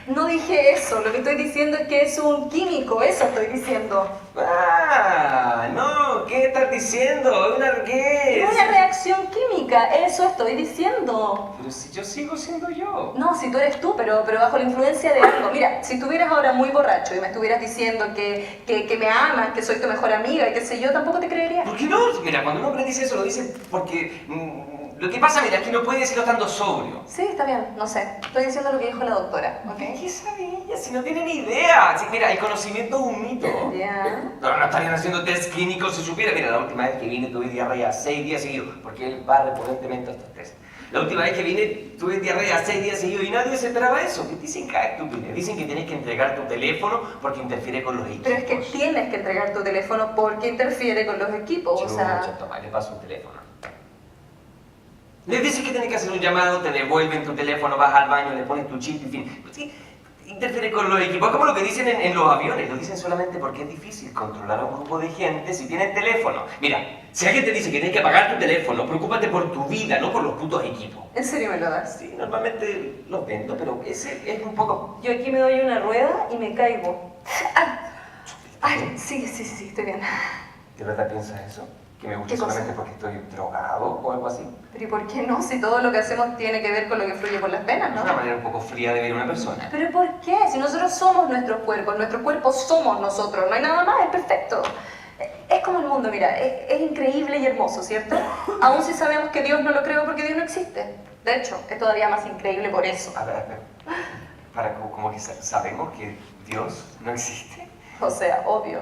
no dije eso, lo que estoy diciendo es que es un químico, eso estoy diciendo. Ah, no, ¿qué estás diciendo? ¿Qué es? Una reacción química, eso estoy diciendo. Pero si yo sigo siendo yo. No, si tú eres tú, pero bajo la influencia de algo. Mira, si estuvieras ahora muy borracho y me estuvieras diciendo que me amas, que soy tu mejor amiga y qué sé yo, tampoco te creería. ¿Por qué no? Mira, cuando un hombre dice eso, lo dice porque... lo que pasa, mira, es que no puede decirlo estando sobrio. Sí, está bien, no sé. Estoy diciendo lo que dijo la doctora, ¿ok? ¿Qué sabe ella? Si no tiene ni idea. Si, mira, el conocimiento es un mito. Ya. No estarían haciendo test clínicos si supiera. Mira, la última vez que vine tuve diarrea 6 días seguidos, porque él va recurrentemente a estos test. La última vez que vine tuve diarrea 6 días seguidos y nadie se esperaba eso. ¿Qué dicen cada estupidez? Dicen que tienes que entregar tu teléfono porque interfiere con los equipos. Pero es que tienes que entregar tu teléfono porque interfiere con los equipos, o sea... Toma, le paso un teléfono. Les dices que tienes que hacer un llamado, te devuelven tu teléfono, vas al baño, le pones tu chip, en fin. Pues sí, interfiere con los equipos. Es como lo que dicen en los aviones. Lo dicen solamente porque es difícil controlar a un grupo de gente si tienen teléfono. Mira, si alguien te dice que tienes que apagar tu teléfono, preocúpate por tu vida, no por los putos equipos. ¿En serio me lo das? Sí, normalmente los vendo, pero ese es un poco... Yo aquí me doy una rueda y me caigo. Ay, sí, estoy bien. ¿De verdad piensas eso? Que me gusta ¿Qué cosa? solamente porque estoy drogado o algo así. Pero ¿y por qué no? Si todo lo que hacemos tiene que ver con lo que fluye por las venas, Es ¿no? una manera un poco fría de ver a una persona. ¿Pero por qué? Si nosotros somos nuestros cuerpos somos nosotros, no hay nada más, es perfecto. Es como el mundo, mira, es increíble y hermoso, ¿cierto? Aún si sabemos que Dios no lo creó porque Dios no existe. De hecho, es todavía más increíble por eso. A ver, como que sabemos que Dios no existe. O sea, obvio.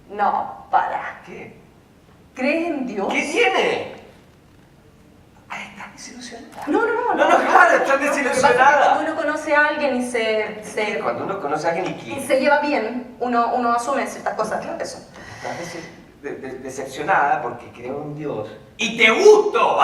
No, para. ¿Qué? ¿Crees en Dios? ¿Qué tiene? Ah, estás desilusionada. No, Claro, estás Lo que pasa es que desilusionada. cuando uno conoce a alguien y Cuando uno conoce a alguien y y que se lleva bien, uno asume ciertas cosas, claro, eso. estás decepcionada porque creo en Dios y te gusto.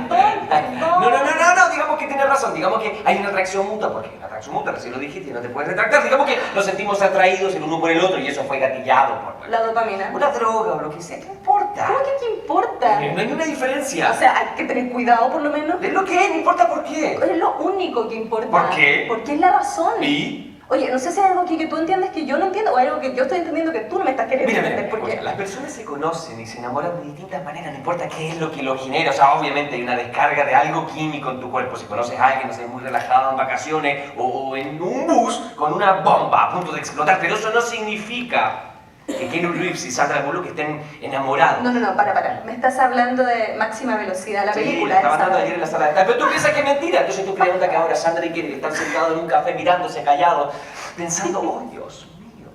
Perdón. No, digamos que tienes razón, digamos que hay una atracción mutua, porque la atracción mutua, recién lo dijiste y no te puedes retractar, digamos que nos sentimos atraídos el uno por el otro y eso fue gatillado por La dopamina. una droga o lo que sea, ¿qué importa? ¿Cómo que qué importa? No hay ninguna diferencia. O sea, hay que tener cuidado por lo menos. ¿Es lo que es? No importa por qué. Es lo único que importa. ¿Por qué? Porque es la razón. ¿Y? Oye, no sé si hay algo aquí que tú entiendes que yo no entiendo o hay algo que yo estoy entendiendo que tú no me estás queriendo Mira, entender. Porque escucha, las personas se conocen y se enamoran de distintas maneras, no importa qué es lo que lo genera, o sea, obviamente hay una descarga de algo químico en tu cuerpo, si conoces a alguien, no sé, muy relajado en vacaciones o en un bus con una bomba a punto de explotar, pero eso no significa que Keanu Reeves y Sandra Bullock estén enamorados. No, para. Me estás hablando de Máxima Velocidad, la película. Sí, estaba esa. hablando ayer en la sala de estar, pero tú piensas que es mentira, entonces tú crees que ahora Sandra y Keanu están sentados en un café mirándose callados, pensando, oh Dios mío,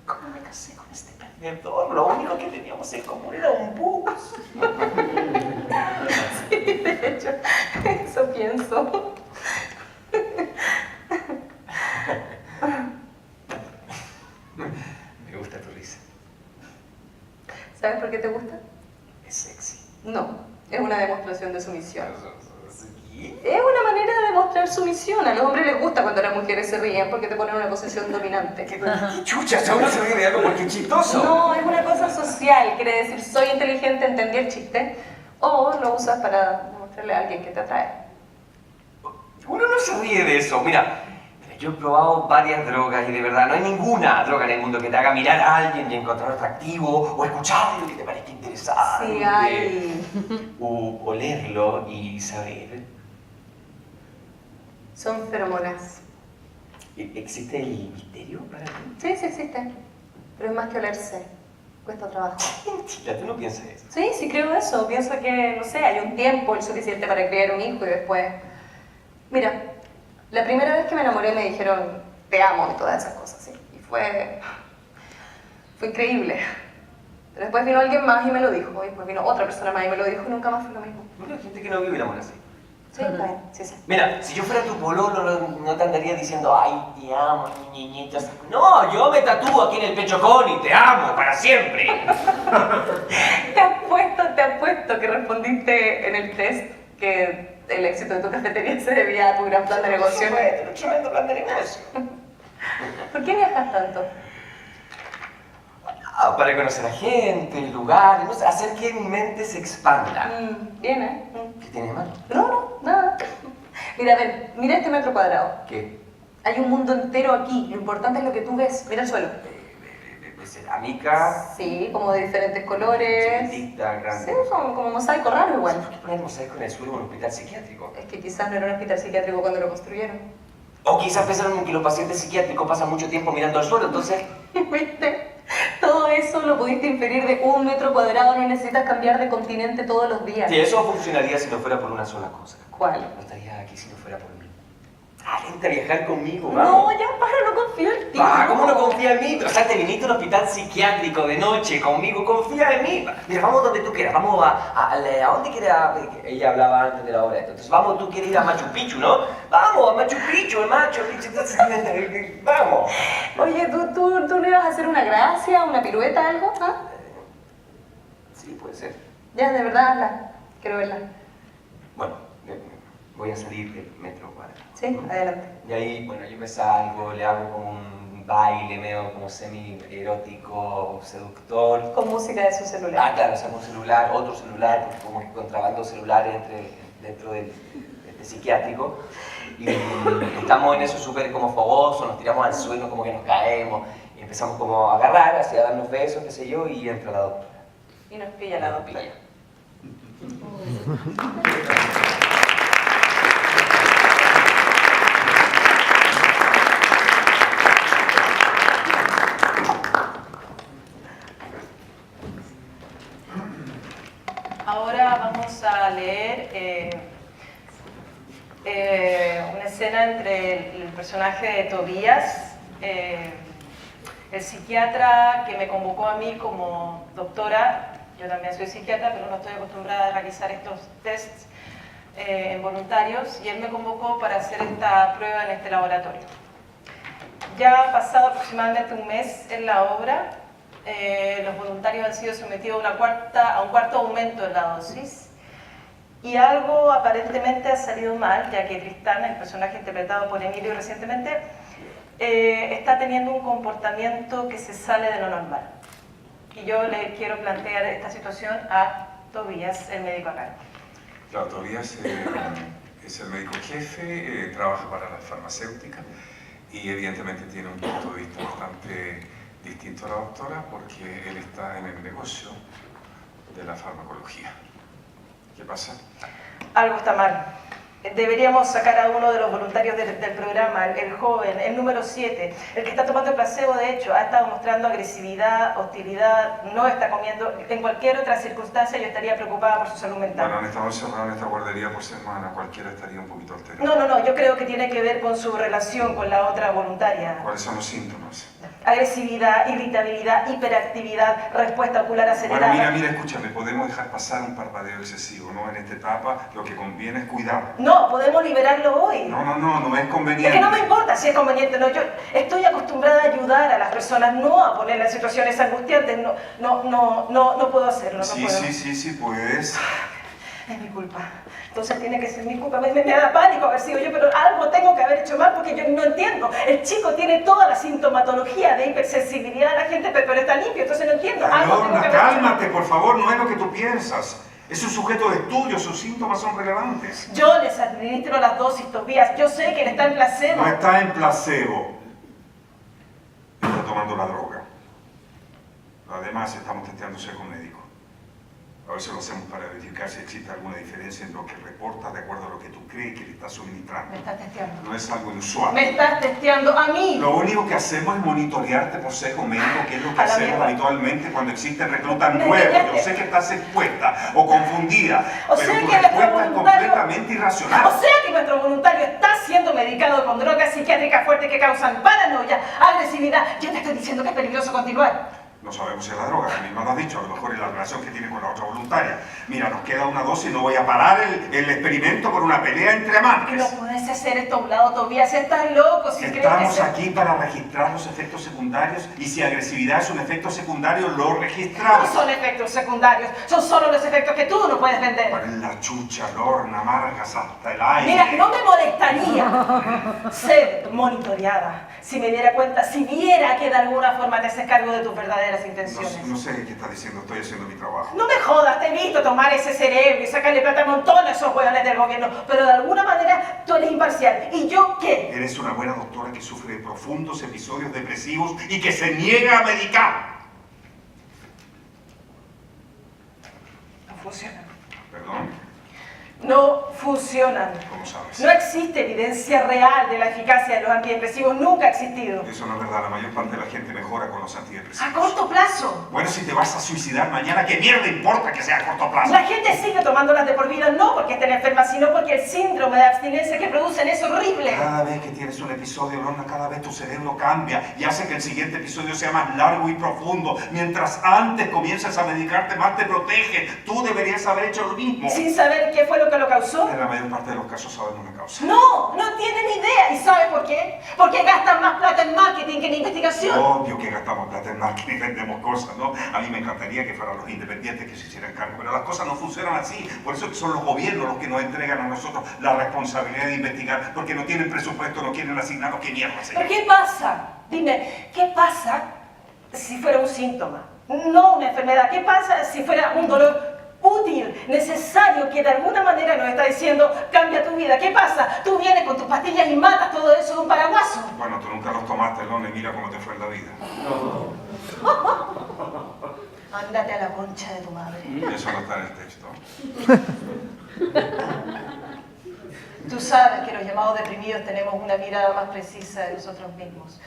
¿cómo me casé con este perdedor? Lo único que teníamos en común era un bus. Sí, de hecho, eso pienso. Me gusta tu risa, ¿Sabes por qué te gusta? es sexy. No, es una demostración de sumisión. ¿Sí? Es una manera de demostrar sumisión. A los hombres les gusta cuando las mujeres se ríen porque te ponen en una posición dominante. ¿Qué chuchas? ¿A uno se ríe de algo porque es chistoso? No, es una cosa social. Quiere decir, soy inteligente, entendí el chiste. O lo usas para demostrarle a alguien que te atrae. Uno no se ríe de eso. Mira, yo he probado varias drogas y de verdad no hay ninguna droga en el mundo que te haga mirar a alguien y encontrarlo atractivo o escuchar algo que te parezca interesante. Sí, hay. O olerlo y saber. Son feromonas. ¿Existe el misterio para ti? Sí, sí existe. Pero es más que olerse. Cuesta trabajo. Mentira, tú no piensas eso. Sí, sí creo eso. Pienso que, no sé, hay un tiempo el suficiente para criar un hijo y después... Mira, la primera vez que me enamoré me dijeron te amo y todas esas cosas, ¿sí? Y fue increíble. Pero después vino alguien más y me lo dijo, y después vino otra persona más y me lo dijo y nunca más fue lo mismo. Bueno, hay gente que no vive el amor así. Sí, está bien, sí, sí. Mira, si yo fuera tu pololo, no te andaría diciendo, ay, te amo, niñita. No, yo me tatúo aquí en el pecho Connie, te amo, para siempre. Te apuesto que respondiste en el test que el éxito de tu cafetería se debía a tu gran plan de negocio. Fue un tremendo plan de negocio. ¿Por qué viajas tanto? Para conocer a gente, lugares, no sé, hacer que mi mente se expanda. Bien, ¿eh? ¿Qué tiene de malo? No, nada. Mira, a ver, mira este metro cuadrado. ¿Qué? Hay un mundo entero aquí. Lo importante es lo que tú ves. Mira el suelo. Cerámica. Sí, como de diferentes colores. Chiquitita, grande. Sí, son como mosaico raro igual. ¿Por qué poner mosaico en el suelo de un hospital psiquiátrico? Es que quizás no era un hospital psiquiátrico cuando lo construyeron. O quizás pensaron en que los pacientes psiquiátricos pasan mucho tiempo mirando al suelo, entonces... ¿Viste? Todo eso lo pudiste inferir de un metro cuadrado. No necesitas cambiar de continente todos los días. Sí, eso funcionaría si no fuera por una sola cosa. ¿Cuál? No estaría aquí si no fuera por mí. Vente a viajar conmigo, No, vamos. ya para, no confío en ti. ¿Cómo no confía en mí? O sea, te viniste a un hospital psiquiátrico de noche conmigo, confía en mí. Mira, vamos donde tú quieras, vamos ¿a dónde quieras? Ella hablaba antes de la hora esto. Entonces, vamos, tú quieres ir a Machu Picchu, ¿no? Vamos, a Machu Picchu, entonces, vamos. Oye, ¿tú le vas a hacer una gracia, una pirueta, algo? ¿Ah? Sí, puede ser. Ya, de verdad, hazla. Quiero verla. Bueno, voy a salir del metro cuadrado. Sí, adelante. Y ahí, bueno, yo me salgo, le hago como un baile medio como semi-erótico, seductor. Con música de su celular. Ah, claro, saco un celular, otro celular, porque como que contrabando celulares dentro del psiquiátrico. Y estamos en eso súper como fogosos, nos tiramos al suelo, como que nos caemos. empezamos como a agarrar, así a darnos besos, qué sé yo, y entra la doctora. Y nos pilla la doctora. Ahora vamos a leer una escena entre el personaje de Tobías, el psiquiatra que me convocó a mí como doctora. Yo también soy psiquiatra, pero no estoy acostumbrada a realizar estos tests en voluntarios, y él me convocó para hacer esta prueba en este laboratorio. Ya ha pasado aproximadamente un mes en la obra. Los voluntarios han sido sometidos a un cuarto aumento en la dosis, y algo aparentemente ha salido mal, ya que Tristán, el personaje interpretado por Emilio recientemente, está teniendo un comportamiento que se sale de lo normal. Y yo le quiero plantear esta situación a Tobías, el médico a cargo. Claro, Tobías es el médico jefe, trabaja para la farmacéutica y evidentemente tiene un punto de vista bastante distinto a la doctora, porque él está en el negocio de la farmacología. ¿Qué pasa? Algo está mal. Deberíamos sacar a uno de los voluntarios del programa, el joven, el número 7, el que está tomando el placebo. De hecho, ha estado mostrando agresividad, hostilidad, no está comiendo. En cualquier otra circunstancia yo estaría preocupada por su salud mental. Bueno, han estado encerrados en esta guardería por semana, cualquiera estaría un poquito alterado. No, yo creo que tiene que ver con su relación con la otra voluntaria. ¿Cuáles son los síntomas? Agresividad, irritabilidad, hiperactividad, respuesta ocular acelerada. Bueno, mira, escúchame, podemos dejar pasar un parpadeo excesivo, ¿no? En esta etapa lo que conviene es cuidar. No, podemos liberarlo hoy. No es conveniente. Es que no me importa si es conveniente o no. Yo estoy acostumbrada a ayudar a las personas, no a ponerlas en situaciones angustiantes. No puedo hacerlo, no puedo. Sí, puedes. Es mi culpa. Entonces tiene que ser mi culpa. Me da pánico haber sido yo, pero algo tengo que haber hecho mal, porque yo no entiendo. El chico tiene toda la sintomatología de hipersensibilidad a la gente, pero está limpio, entonces no entiendo. Lorna, cálmate, por favor, no es lo que tú piensas. Es un sujeto de estudio, sus síntomas son relevantes. Yo les administro las dosis, Tobías. Yo sé que él está en placebo. No está en placebo. Está tomando la droga. Además, estamos testeándose con médico. A veces lo hacemos para verificar si existe alguna diferencia en lo que reporta de acuerdo a lo que tú crees que le estás suministrando. Me estás testeando. No es algo inusual. Me estás testeando a mí. Lo único que hacemos es monitorearte por sesgo médico, que es lo que hacemos habitualmente cuando existen reclutas nuevos. Yo sé que estás expuesta o confundida, pero tu respuesta es completamente irracional. O sea que nuestro voluntario está siendo medicado con drogas psiquiátricas fuertes que causan paranoia, agresividad. Yo te estoy diciendo que es peligroso continuar. No sabemos si es la droga, tú misma lo has dicho, a lo mejor es la relación que tiene con la otra voluntaria. Mira, nos queda una dosis, no voy a parar el experimento por una pelea entre amantes. No puedes hacer esto a un lado, Tobías, estás loco. Si Estamos aquí para registrar los efectos secundarios, y si agresividad es un efecto secundario, lo registramos. No son efectos secundarios, son solo los efectos que tú no puedes vender. Para la chucha, Lorna, amargas hasta el aire. Mira, no me molestaría ser monitoreada si me diera cuenta, si viera que de alguna forma te haces cargo de tus verdaderas intenciones. No sé qué estás diciendo, estoy haciendo mi trabajo. No me jodas, te he visto tomar ese cerebro y sacarle plata a montones a esos hueones del gobierno, pero de alguna manera tú eres imparcial. ¿Y yo qué? Eres una buena doctora que sufre de profundos episodios depresivos y que se niega a medicar. No funcionan. ¿Perdón? No funcionan. ¿Cómo sabes? No existe evidencia real de la eficacia de los antidepresivos, nunca ha existido. Eso no es verdad, la mayor parte de la gente mejora con los antidepresivos. A corto plazo. Bueno, si te vas a suicidar mañana, ¿qué mierda importa que sea a corto plazo? La gente sigue tomándolas de por vida, no porque estén enfermas, sino porque el síndrome de abstinencia que producen es horrible. Cada vez que tienes un episodio, Lorna, cada vez tu cerebro cambia y hace que el siguiente episodio sea más largo y profundo. Mientras antes comienzas a medicarte, más te protege. Tú deberías haber hecho lo mismo. Sin saber qué fue lo que lo causó. En la mayor parte de los casos sabemos la causa. No tienen idea. ¿Y sabe por qué? Porque gastan más plata en marketing que en investigación. Obvio que gastamos plata en marketing y vendemos cosas, ¿no? A mí me encantaría que fueran los independientes que se hicieran cargo, pero las cosas no funcionan así. Por eso son los gobiernos los que nos entregan a nosotros la responsabilidad de investigar, porque no tienen presupuesto, no quieren asignarnos. ¿Qué mierda hacer? ¿Pero qué pasa? Dime, ¿qué pasa si fuera un síntoma? No una enfermedad. ¿Qué pasa si fuera un dolor útil, necesario, que de alguna manera nos está diciendo, cambia tu vida? ¿Qué pasa? Tú vienes con tus pastillas y matas todo eso de un paraguaso. Bueno, tú nunca los tomaste, ¿no? teléfono y mira cómo te fue en la vida. Ándate a la concha de tu madre. Eso no está en el texto. Tú sabes que los llamados deprimidos tenemos una mirada más precisa de nosotros mismos,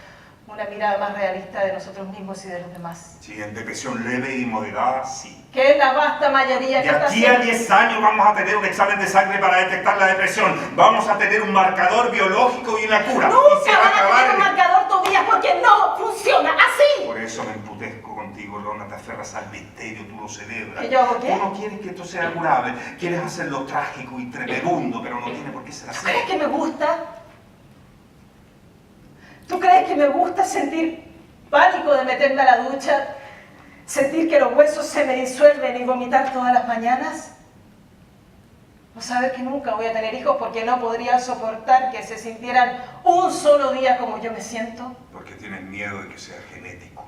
una mirada más realista de nosotros mismos y de los demás. Sí, en depresión leve y moderada, sí. Que es la vasta mayoría que De está aquí a 10 años vamos a tener un examen de sangre para detectar la depresión. Vamos a tener un marcador biológico y una cura. Nunca y se va a van a acabar tener un marcador, Tobías, porque no funciona así. Por eso me emputezco contigo, Lorna. Te aferras al misterio, tú lo celebras. ¿Y yo hago qué? Tú no quieres que esto sea curable. Quieres hacerlo trágico y tremebundo, pero no tiene por qué ser ¿Tú así. crees que me gusta? ¿Tú crees que me gusta sentir pánico de meterme a la ducha? ¿Sentir que los huesos se me disuelven y vomitar todas las mañanas? ¿No sabes que nunca voy a tener hijos porque no podría soportar que se sintieran un solo día como yo me siento? Porque tienes miedo de que sea genético.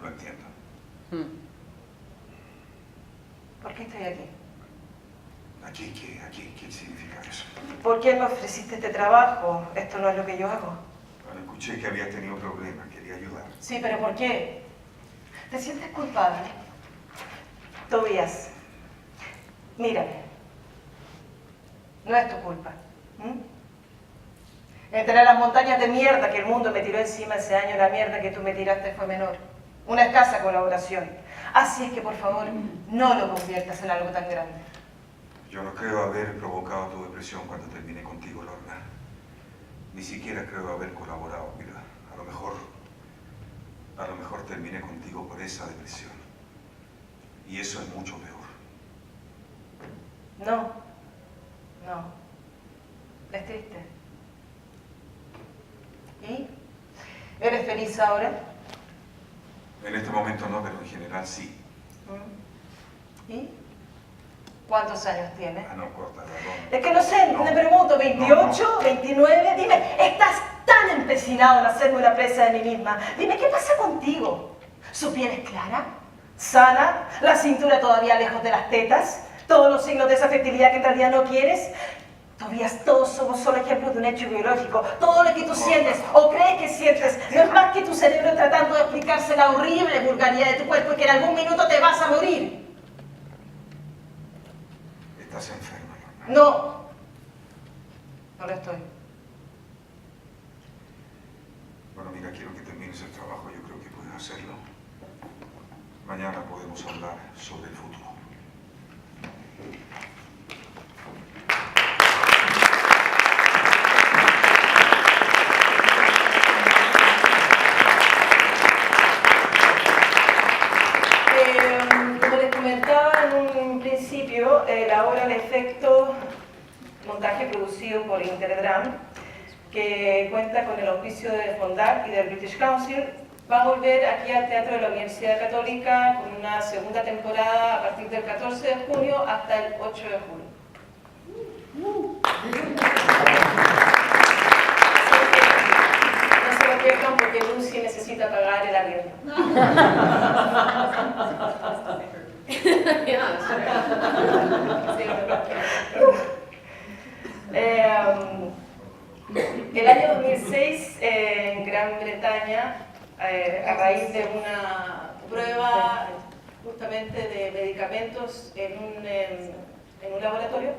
Lo entiendo. ¿Por qué estoy aquí? ¿Qué significa eso? ¿Por qué me ofreciste este trabajo? Esto no es lo que yo hago. Bueno, escuché que habías tenido problemas, quería ayudar. Sí, pero ¿por qué? ¿Te sientes culpable? Tobías, mírame. No es tu culpa. Entre las montañas de mierda que el mundo me tiró encima ese año, la mierda que tú me tiraste fue menor. Una escasa colaboración. Así es que, por favor, no lo conviertas en algo tan grande. Yo no creo haber provocado tu depresión cuando terminé contigo, Lorna. Ni siquiera creo haber colaborado. Mira, a lo mejor terminé contigo por esa depresión. Y eso es mucho peor. No. Es triste. ¿Y? ¿Eres feliz ahora? En este momento no, pero en general sí. ¿Y? ¿Cuántos años tienes? Ah, no, corta, Lorna. Es que no sé, No. me pregunto, ¿28, No. 29? Dime, estás tan empecinado en hacerme una presa de mí misma. Dime, ¿qué pasa contigo? ¿Su piel es clara? ¿Sana? ¿La cintura todavía lejos de las tetas? ¿Todos los signos de esa fertilidad que en realidad no quieres? Todavía todos somos solo ejemplos de un hecho biológico. Todo lo que tú sientes o crees que sientes no es más que tu cerebro tratando de explicarse la horrible vulgaridad de tu cuerpo y que en algún minuto te vas a morir. Estás enferma, Lorna. No lo estoy. Bueno, mira, quiero que termines el trabajo. Yo creo que puedes hacerlo. Mañana podemos hablar sobre el futuro. Como les comentaba en un principio, la obra El Efecto, montaje producido por Interdram, que cuenta con el auspicio de Fondac y del British Council, va a volver aquí al Teatro de la Universidad Católica con una segunda temporada a partir del 14 de junio hasta el 8 de julio. No se lo pierdan porque Lucy necesita pagar el arriendo. El año 2006, en Gran Bretaña, a raíz de una prueba justamente de medicamentos en un laboratorio,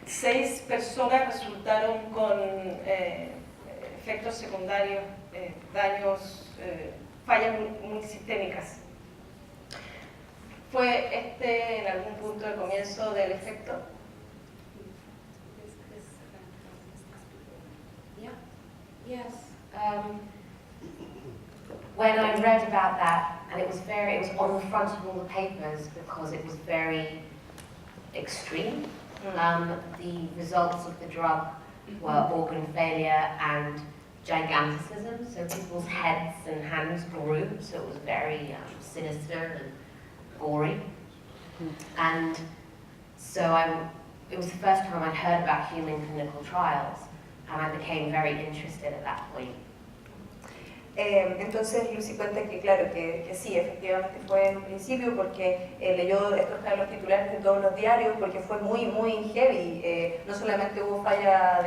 6 personas resultaron con efectos secundarios, daños, fallas multisistémicas. ¿Fue este en algún punto el comienzo del efecto? Yes. When I read about that, and it was on the front of all the papers because it was very extreme. The results of the drug were organ failure and giganticism, so people's heads and hands grew, so it was very sinister and gory. And so it was the first time I'd heard about human clinical trials, and I became very interested at that point. Entonces Lucy cuenta que claro, que sí, efectivamente fue en un principio porque leyó los titulares de todos los diarios, porque fue muy heavy. No solamente hubo fallas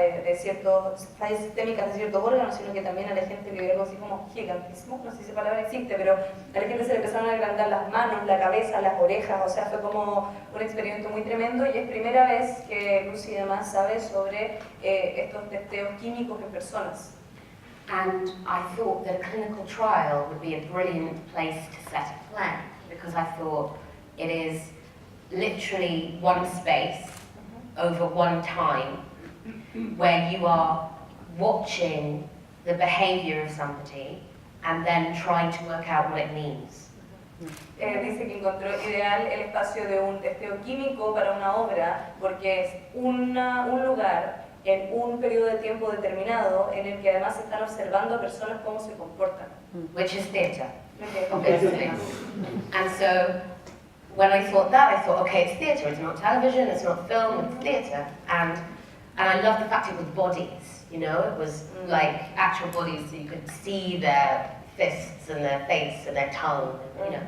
sistémicas de ciertos órganos, sino que también a la gente le dio algo así como gigantismo, no sé si esa palabra existe, pero a la gente se le empezaron a agrandar las manos, la cabeza, las orejas, o sea, fue como un experimento muy tremendo y es primera vez que Lucy además sabe sobre estos testeos químicos en personas. And I thought that a clinical trial would be a brilliant place to set a plan, because I thought it is literally one space over one time where you are watching the behavior of somebody and then trying to work out what it means. Dice que encontró ideal el espacio de un testeo químico para una obra porque es un lugar en un periodo de tiempo determinado en el que además están observando a personas cómo se comportan. Which is theatre, obviously. And so when I thought that, I thought, okay, it's theatre, it's not television, it's not film, it's theatre. And I love the fact it was bodies, you know, it was like actual bodies, so you could see their fists and their face and their tongue, you know,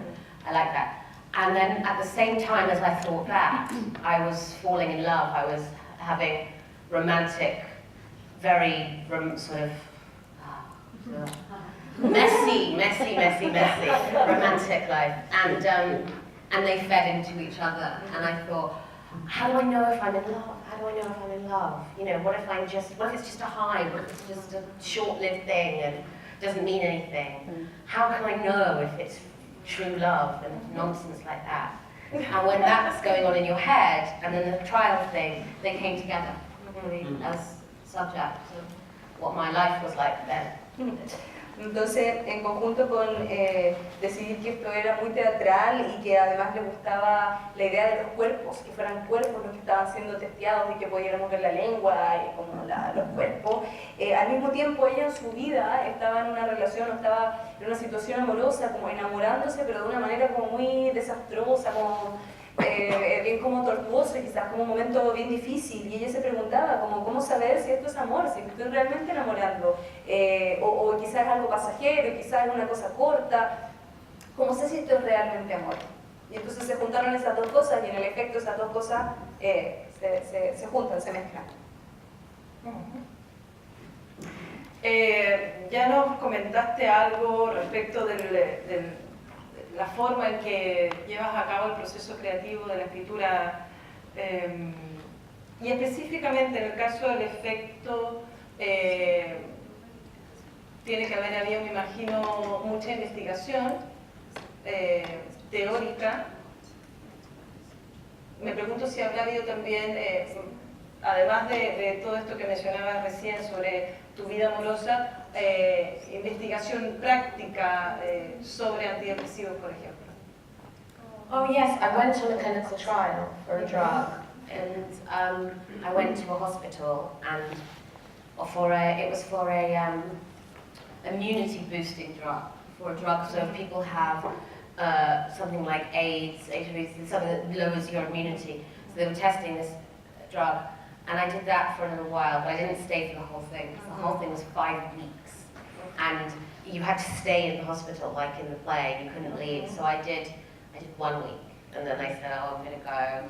I like that. And then at the same time as I thought that, I was falling in love, I was having romantic, very sort of messy romantic life, and they fed into each other. And I thought, how do I know if I'm in love? How do I know if I'm in love? You know, what if it's just a high? What if it's just a short-lived thing and doesn't mean anything? How can I know if it's true love and nonsense like that? And when that's going on in your head, and then the trial thing, they came together. As subject of what my life was like then. Entonces, en conjunto con decidir que esto era muy teatral y que además le gustaba la idea de los cuerpos, que fueran cuerpos los que estaban siendo testeados y que pudiéramos ver la lengua y como los cuerpos, al mismo tiempo ella en su vida estaba en una relación, estaba en una situación amorosa, como enamorándose, pero de una manera como muy desastrosa, como bien como tortuoso, quizás como un momento bien difícil, y ella se preguntaba como cómo saber si esto es amor, si me estoy realmente enamorando, o quizás es algo pasajero, quizás es una cosa corta, ¿cómo sé si esto es realmente amor? Y entonces se juntaron esas dos cosas y en el efecto esas dos cosas se juntan, se mezclan. Ya nos comentaste algo respecto de la forma en que llevas a cabo el proceso creativo de la escritura y específicamente en el caso del efecto tiene que haber habido, me imagino, mucha investigación teórica. Me pregunto si habrá habido también, además de todo esto que mencionabas recién sobre tu vida amorosa, investigación práctica sobre antidepresivos, por ejemplo. Oh yes, I went on a clinical trial for a drug, and I went to a hospital, and it was for a immunity boosting drug, for a drug so if people have something like AIDS, HIV, something that lowers your immunity. So they were testing this drug. And I did that for a little while, but I didn't stay for the whole thing. The whole thing was 5 weeks. And you had to stay in the hospital, like in the play, you couldn't leave. So I did 1 week. And then I said, oh, I'm gonna go.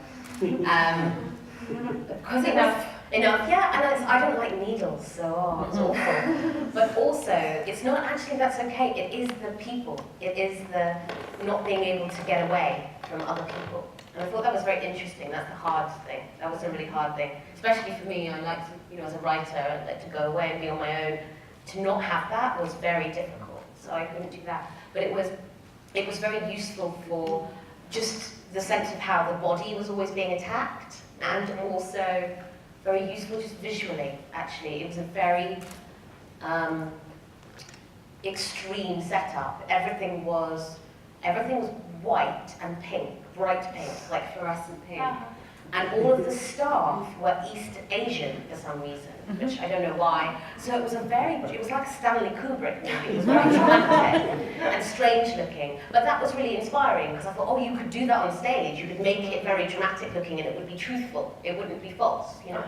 Because enough, yeah, and I don't like needles, so it's awful. But also, it's not actually, that's okay, it is the people. It is the not being able to get away from other people. And I thought that was very interesting. That's the hard thing. That was a really hard thing. Especially for me, I like to, as a writer, I like to go away and be on my own. To not have that was very difficult. So I couldn't do that. But it was very useful for just the sense of how the body was always being attacked. And also very useful just visually, actually. It was a very extreme setup. Everything was white and pink. Bright pink, like fluorescent pink. And all of the staff were East Asian for some reason, which I don't know why. So it was like a Stanley Kubrick movie. It was very dramatic and strange looking. But that was really inspiring because I thought, oh, you could do that on stage. You could make it very dramatic looking and it would be truthful. It wouldn't be false, you know.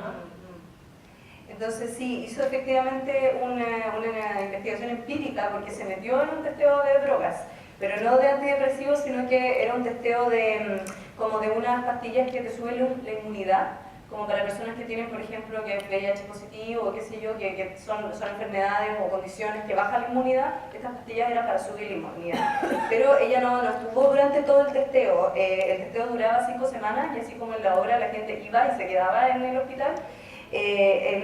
Entonces sí, hizo efectivamente una investigación empírica porque se metió en un testeo de drogas, pero no de antidepresivos, sino que era un testeo de como de unas pastillas que te suben la inmunidad, como para personas que tienen, por ejemplo, que es VIH positivo o qué sé yo, que son enfermedades o condiciones que bajan la inmunidad. Estas pastillas eran para subir la inmunidad. Pero ella no estuvo durante todo el testeo. El testeo duraba 5 semanas y así como en la obra la gente iba y se quedaba en el hospital.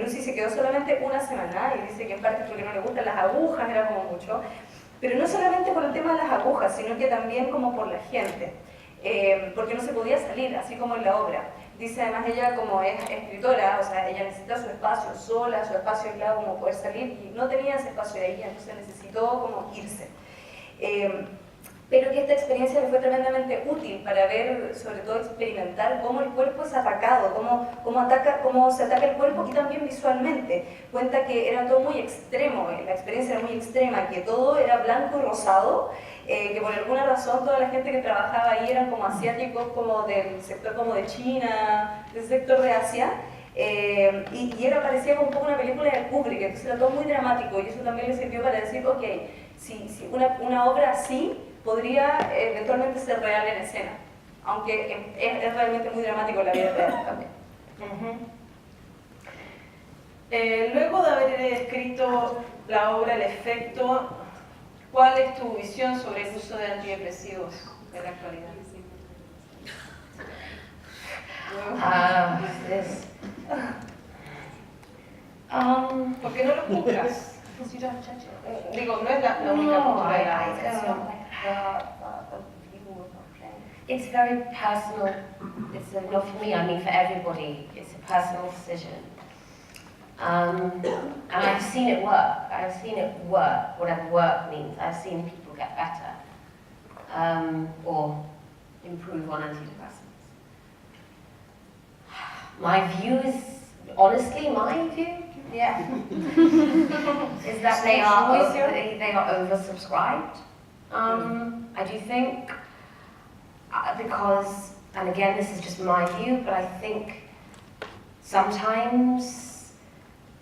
Lucy se quedó solamente 1 semana y dice que en parte porque no le gustan las agujas, era como mucho. Pero no solamente por el tema de las agujas, sino que también como por la gente. Porque no se podía salir, así como en la obra. Dice además ella como es escritora, o sea, ella necesita su espacio sola, su espacio aislado, como poder salir, y no tenía ese espacio de ella, entonces necesitó como irse. Pero que esta experiencia le fue tremendamente útil para ver, sobre todo experimentar cómo el cuerpo es atacado, cómo se ataca el cuerpo y también visualmente. Cuenta que era todo muy extremo, la experiencia era muy extrema, que todo era blanco y rosado, que por alguna razón toda la gente que trabajaba ahí eran como asiáticos, como del sector como de China, del sector de Asia, y era, parecía como un poco una película de Kubrick, entonces era todo muy dramático y eso también le sirvió para decir, ok, si una obra así podría eventualmente ser real en escena, aunque es realmente muy dramático la vida real también. Luego de haber escrito la obra El efecto, ¿cuál es tu visión sobre el uso de antidepresivos en la actualidad? ¿Por qué no lo juzgas? Digo, no es la única postura de la obra. It's very personal. It's not for me, I mean for everybody. It's a personal decision. And I've seen it work. I've seen it work, whatever work means. I've seen people get better or improve on antidepressants. My view is, honestly, my view, yeah, is that they are oversubscribed. I do think, because, and again, this is just my view, but I think sometimes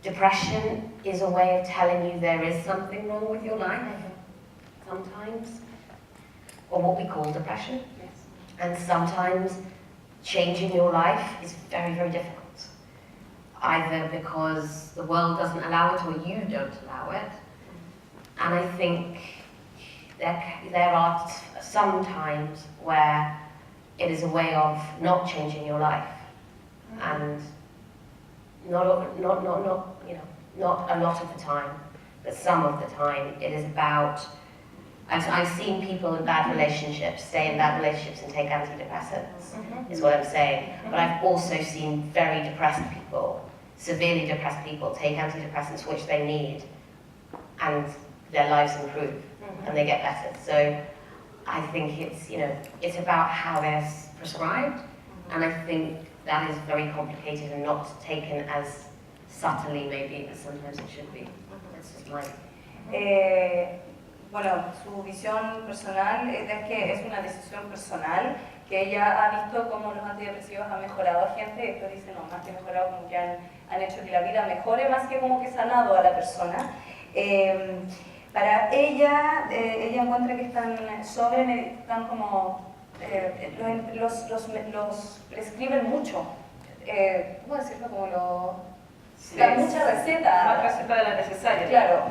depression is a way of telling you there is something wrong with your life, sometimes, or what we call depression. Yes. And sometimes changing your life is very, very difficult, either because the world doesn't allow it or you don't allow it. And I think there are some times where it is a way of not changing your life, and not a lot of the time, but some of the time it is about. I've seen people in bad relationships stay in bad relationships and take antidepressants, is what I'm saying. But I've also seen very depressed people, severely depressed people, take antidepressants which they need, and their lives improve and they get better. So I think it's about how they're prescribed, and I think that is very complicated and not taken as subtly maybe as sometimes it should be. That's just my... Bueno, su visión personal es que es una decisión personal, que ella ha visto cómo los antidepresivos han mejorado a gente, y esto dice, no, más que mejorado, como que han hecho que la vida mejore, más que como que sanado a la persona. Para ella, ella encuentra que están como, los prescriben mucho, ¿cómo decirlo? Como mucha receta. Más receta de la necesaria. Claro.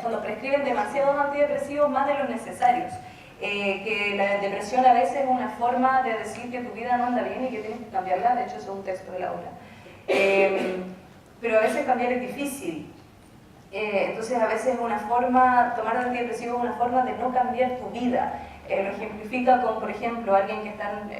Cuando prescriben demasiados antidepresivos, más de los necesarios. Que la depresión a veces es una forma de decir que tu vida no anda bien y que tienes que cambiarla. De hecho, eso es un texto de la obra. Pero a veces cambiar es difícil. Entonces, a veces tomar antidepresivos es una forma de no cambiar tu vida. Lo ejemplifica con, por ejemplo, alguien que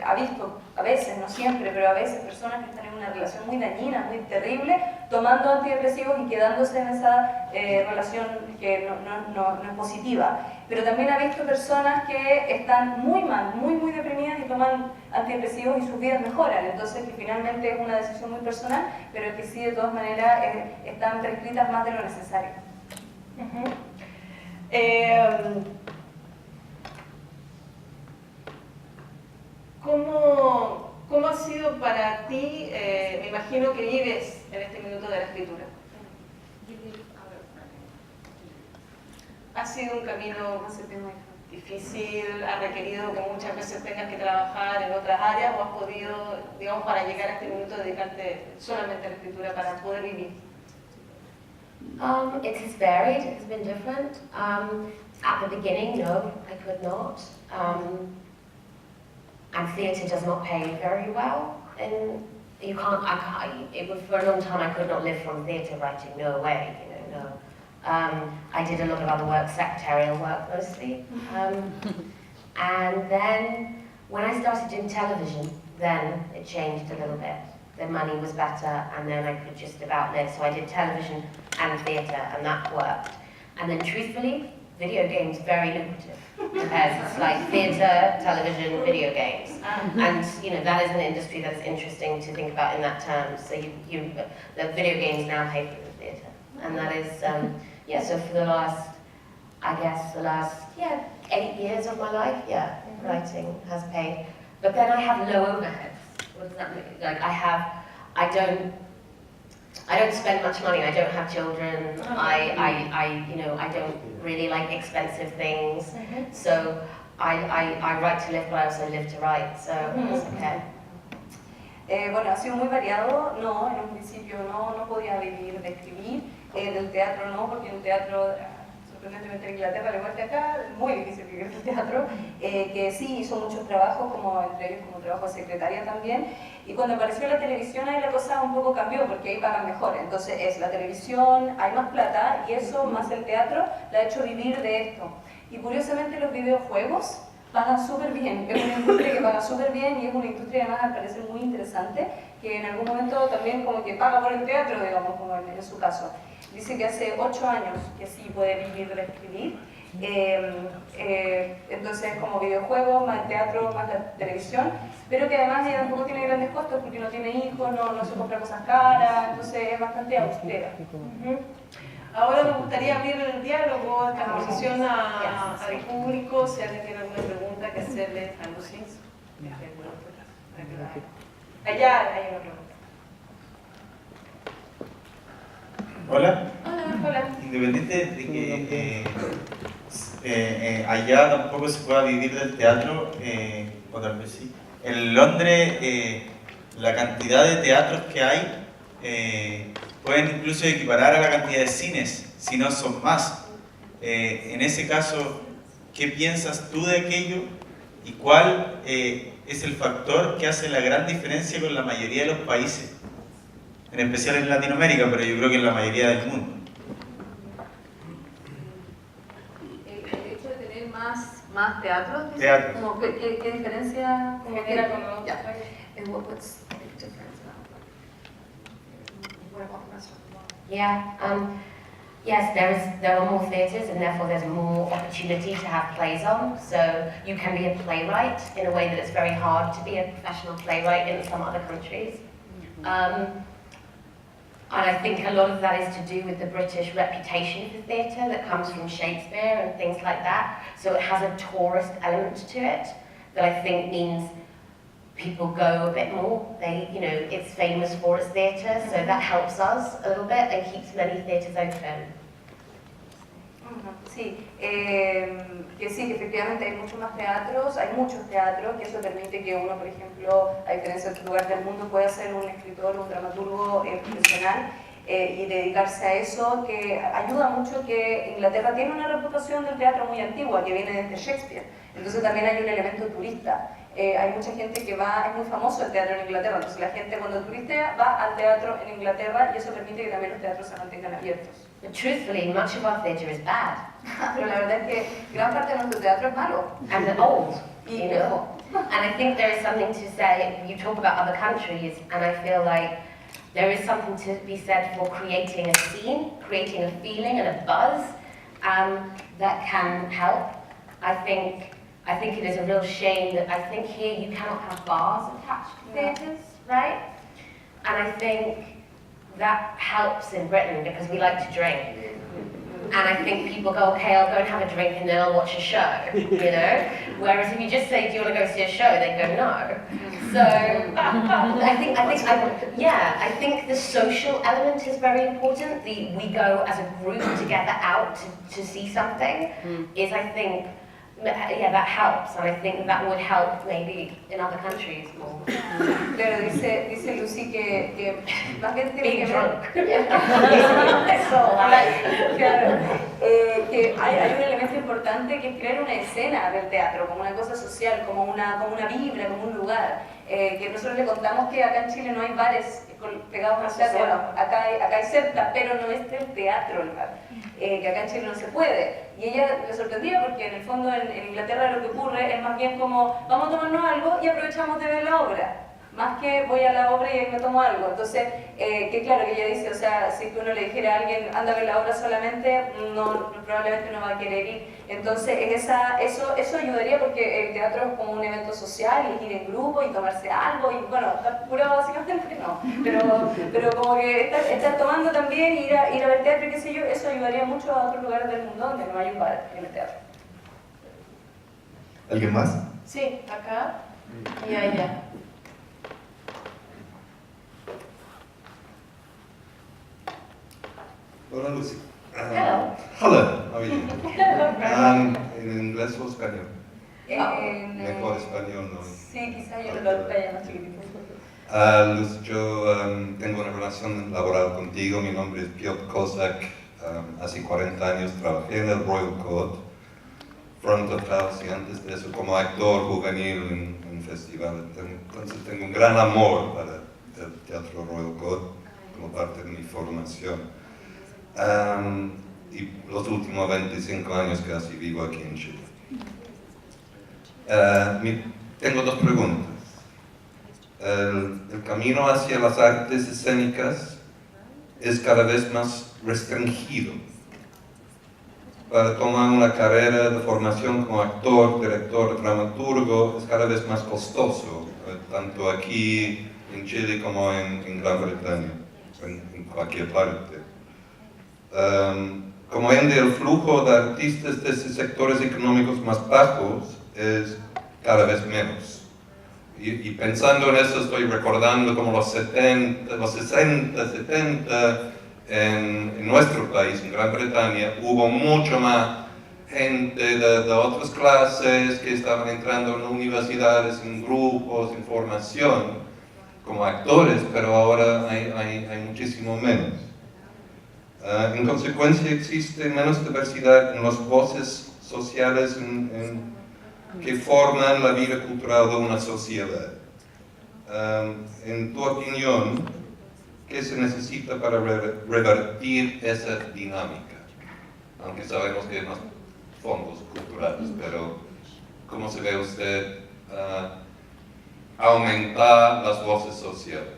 ha visto, a veces, no siempre, pero a veces personas que están en una relación muy dañina, muy terrible, tomando antidepresivos y quedándose en esa relación que no es positiva. Pero también ha visto personas que están muy mal, muy deprimidas y toman antidepresivos y sus vidas mejoran. Entonces, que finalmente es una decisión muy personal, pero que sí, de todas maneras, están prescritas más de lo necesario. ¿Cómo ha sido para ti? Me imagino que vives en este minuto de la escritura. Ha sido un camino difícil, ha requerido que muchas veces tengas que trabajar en otras áreas o has podido, digamos, para llegar a este minuto, dedicarte solamente a la escritura para poder vivir. It has varied, it has been different. At the beginning, no, I could not. And theatre does not pay very well. And you can't, for a long time I could not live from theatre writing, no way, you know, no. I did a lot of other work, secretarial work mostly. And then when I started doing television, then it changed a little bit. The money was better and then I could just about live. So I did television and theatre and that worked. And then truthfully, video games very lucrative. It's like theatre, television, video games. And you know, that is an industry that is interesting to think about in that terms. So the video games now pay for the theatre. And that is, yeah, so for the last, I guess the last, 8 years of my life, writing has paid. But then I have low overheads. What does that mean? Like I don't spend much money. I don't have children. I don't really like expensive things. So I write to live, but I also live to write. So it's okay. Bueno, ha sido muy variado. No, en un principio no podía vivir de escribir. Del teatro no, porque en el teatro, sorprendentemente en Inglaterra, al igual que acá, es muy difícil vivir del teatro. Que sí hizo muchos trabajos, como entre ellos como trabajo de secretaria también. Y cuando apareció la televisión ahí la cosa un poco cambió, porque ahí pagan mejor. Entonces es la televisión, hay más plata, y eso más el teatro la ha hecho vivir de esto. Y curiosamente los videojuegos pagan súper bien, es una industria que paga súper bien y es una industria además me parece muy interesante, que en algún momento también como que paga por el teatro, digamos, como en su caso. Dice que hace 8 años que sí puede vivir de escribir, entonces como videojuegos, más el teatro, más la televisión, pero que además ella tampoco tiene grandes costos porque no tiene hijos, no se compra cosas caras, entonces es bastante austera. Ahora me gustaría abrir el diálogo, esta conversación al público, si alguien tiene alguna pregunta que hacerle a Lucy. Allá hay una pregunta. Hola. Hola. Independiente de que allá tampoco se pueda vivir del teatro, o tal vez sí. En Londres la cantidad de teatros que hay pueden incluso equiparar a la cantidad de cines, si no son más. En ese caso, ¿qué piensas tú de aquello? ¿Y cuál es el factor que hace la gran diferencia con la mayoría de los países? En especial en Latinoamérica, pero yo creo que en la mayoría del mundo. El hecho de tener más teatro, Teatro. Como, ¿qué diferencia? Como que era con los... Yes, there are more theatres and therefore there's more opportunity to have plays on. So you can be a playwright in a way that it's very hard to be a professional playwright in some other countries. And I think a lot of that is to do with the British reputation for theatre that comes from Shakespeare and things like that. So it has a tourist element to it that I think means people go a bit more. It's famous for its theatre, so that helps us a little bit and keeps many theatres open. Sí, que sí, que efectivamente hay muchos más teatros, hay muchos teatros, que eso permite que uno, por ejemplo, a diferencia de otros lugares del mundo, pueda ser un escritor, un dramaturgo profesional y dedicarse a eso, que ayuda mucho que Inglaterra tiene una reputación del teatro muy antigua, que viene desde Shakespeare, entonces también hay un elemento turista. Hay mucha gente que va, es muy famoso el teatro en Inglaterra, entonces la gente cuando turistea va al teatro en Inglaterra y eso permite que también los teatros se mantengan abiertos. But truthfully, much of our theatre is bad. Pero la verdad es que gran parte de nuestro teatro es malo. And old, you know. And I think there is something to say, you talk about other countries, and I feel like there is something to be said for creating a scene, creating a feeling and a buzz that can help. I think it is a real shame that I think here you cannot have bars attached to theatres, right? And I think that helps in Britain because we like to drink. And I think people go, okay, I'll go and have a drink and then I'll watch a show, you know? Whereas if you just say, do you want to go see a show? They go, no. So I think the social element is very important. We go as a group together out to see something. Is I think that helps, and I think that would help maybe in other countries more. Claro, dice Lucy que más bien tiene Being que drunk. Claro, que hay un elemento importante que es crear una escena del teatro, como una cosa social, como una vibra, como un lugar. Que nosotros le contamos que acá en Chile no hay bares pegados al teatro, bueno, acá hay cerca, pero no es del teatro el bar, que acá en Chile no se puede. Y ella le sorprendía porque en el fondo en Inglaterra lo que ocurre es más bien como vamos a tomarnos algo y aprovechamos de ver la obra, más que voy a la obra y ahí me tomo algo. Entonces, que claro, que ella dice, o sea, si uno le dijera a alguien anda a ver la obra solamente, probablemente no va a querer ir. Entonces, eso ayudaría porque el teatro es como un evento social y ir en grupo y tomarse algo y bueno, estar curado básicamente no, pero como que estar tomando también y ir a ver teatro y qué sé yo, eso ayudaría mucho a otros lugares del mundo donde no hay un bar en el teatro. ¿Alguien más? Sí, acá y allá. Hola Lucy. Hello. Hello, how are you? ¿En inglés o español? Mejor español, ¿no? Sí, quizás yo lo vaya más chiquitito. Luz, yo tengo una relación laboral contigo, mi nombre es Piotr Kozak, hace 40 años trabajé en el Royal Court, front of house y antes de eso como actor juvenil en festivales. Entonces tengo un gran amor para el Teatro Royal Court como parte de mi formación. Y los últimos 25 años casi vivo aquí en Chile. Tengo dos preguntas. El camino hacia las artes escénicas es cada vez más restringido. Para tomar una carrera de formación como actor, director, dramaturgo es cada vez más costoso, tanto aquí en Chile como en Gran Bretaña, en cualquier parte. Como ende, el flujo de artistas de estos sectores económicos más bajos es cada vez menos. Y pensando en eso, estoy recordando como los 60, 70, en nuestro país, en Gran Bretaña, hubo mucho más gente de otras clases que estaban entrando en universidades, en grupos, en formación, como actores, pero ahora hay muchísimo menos. En consecuencia, existe menos diversidad en las voces sociales que forman la vida cultural de una sociedad. En tu opinión, ¿qué se necesita para revertir esa dinámica? Aunque sabemos que hay más fondos culturales, pero ¿cómo se ve usted aumentar las voces sociales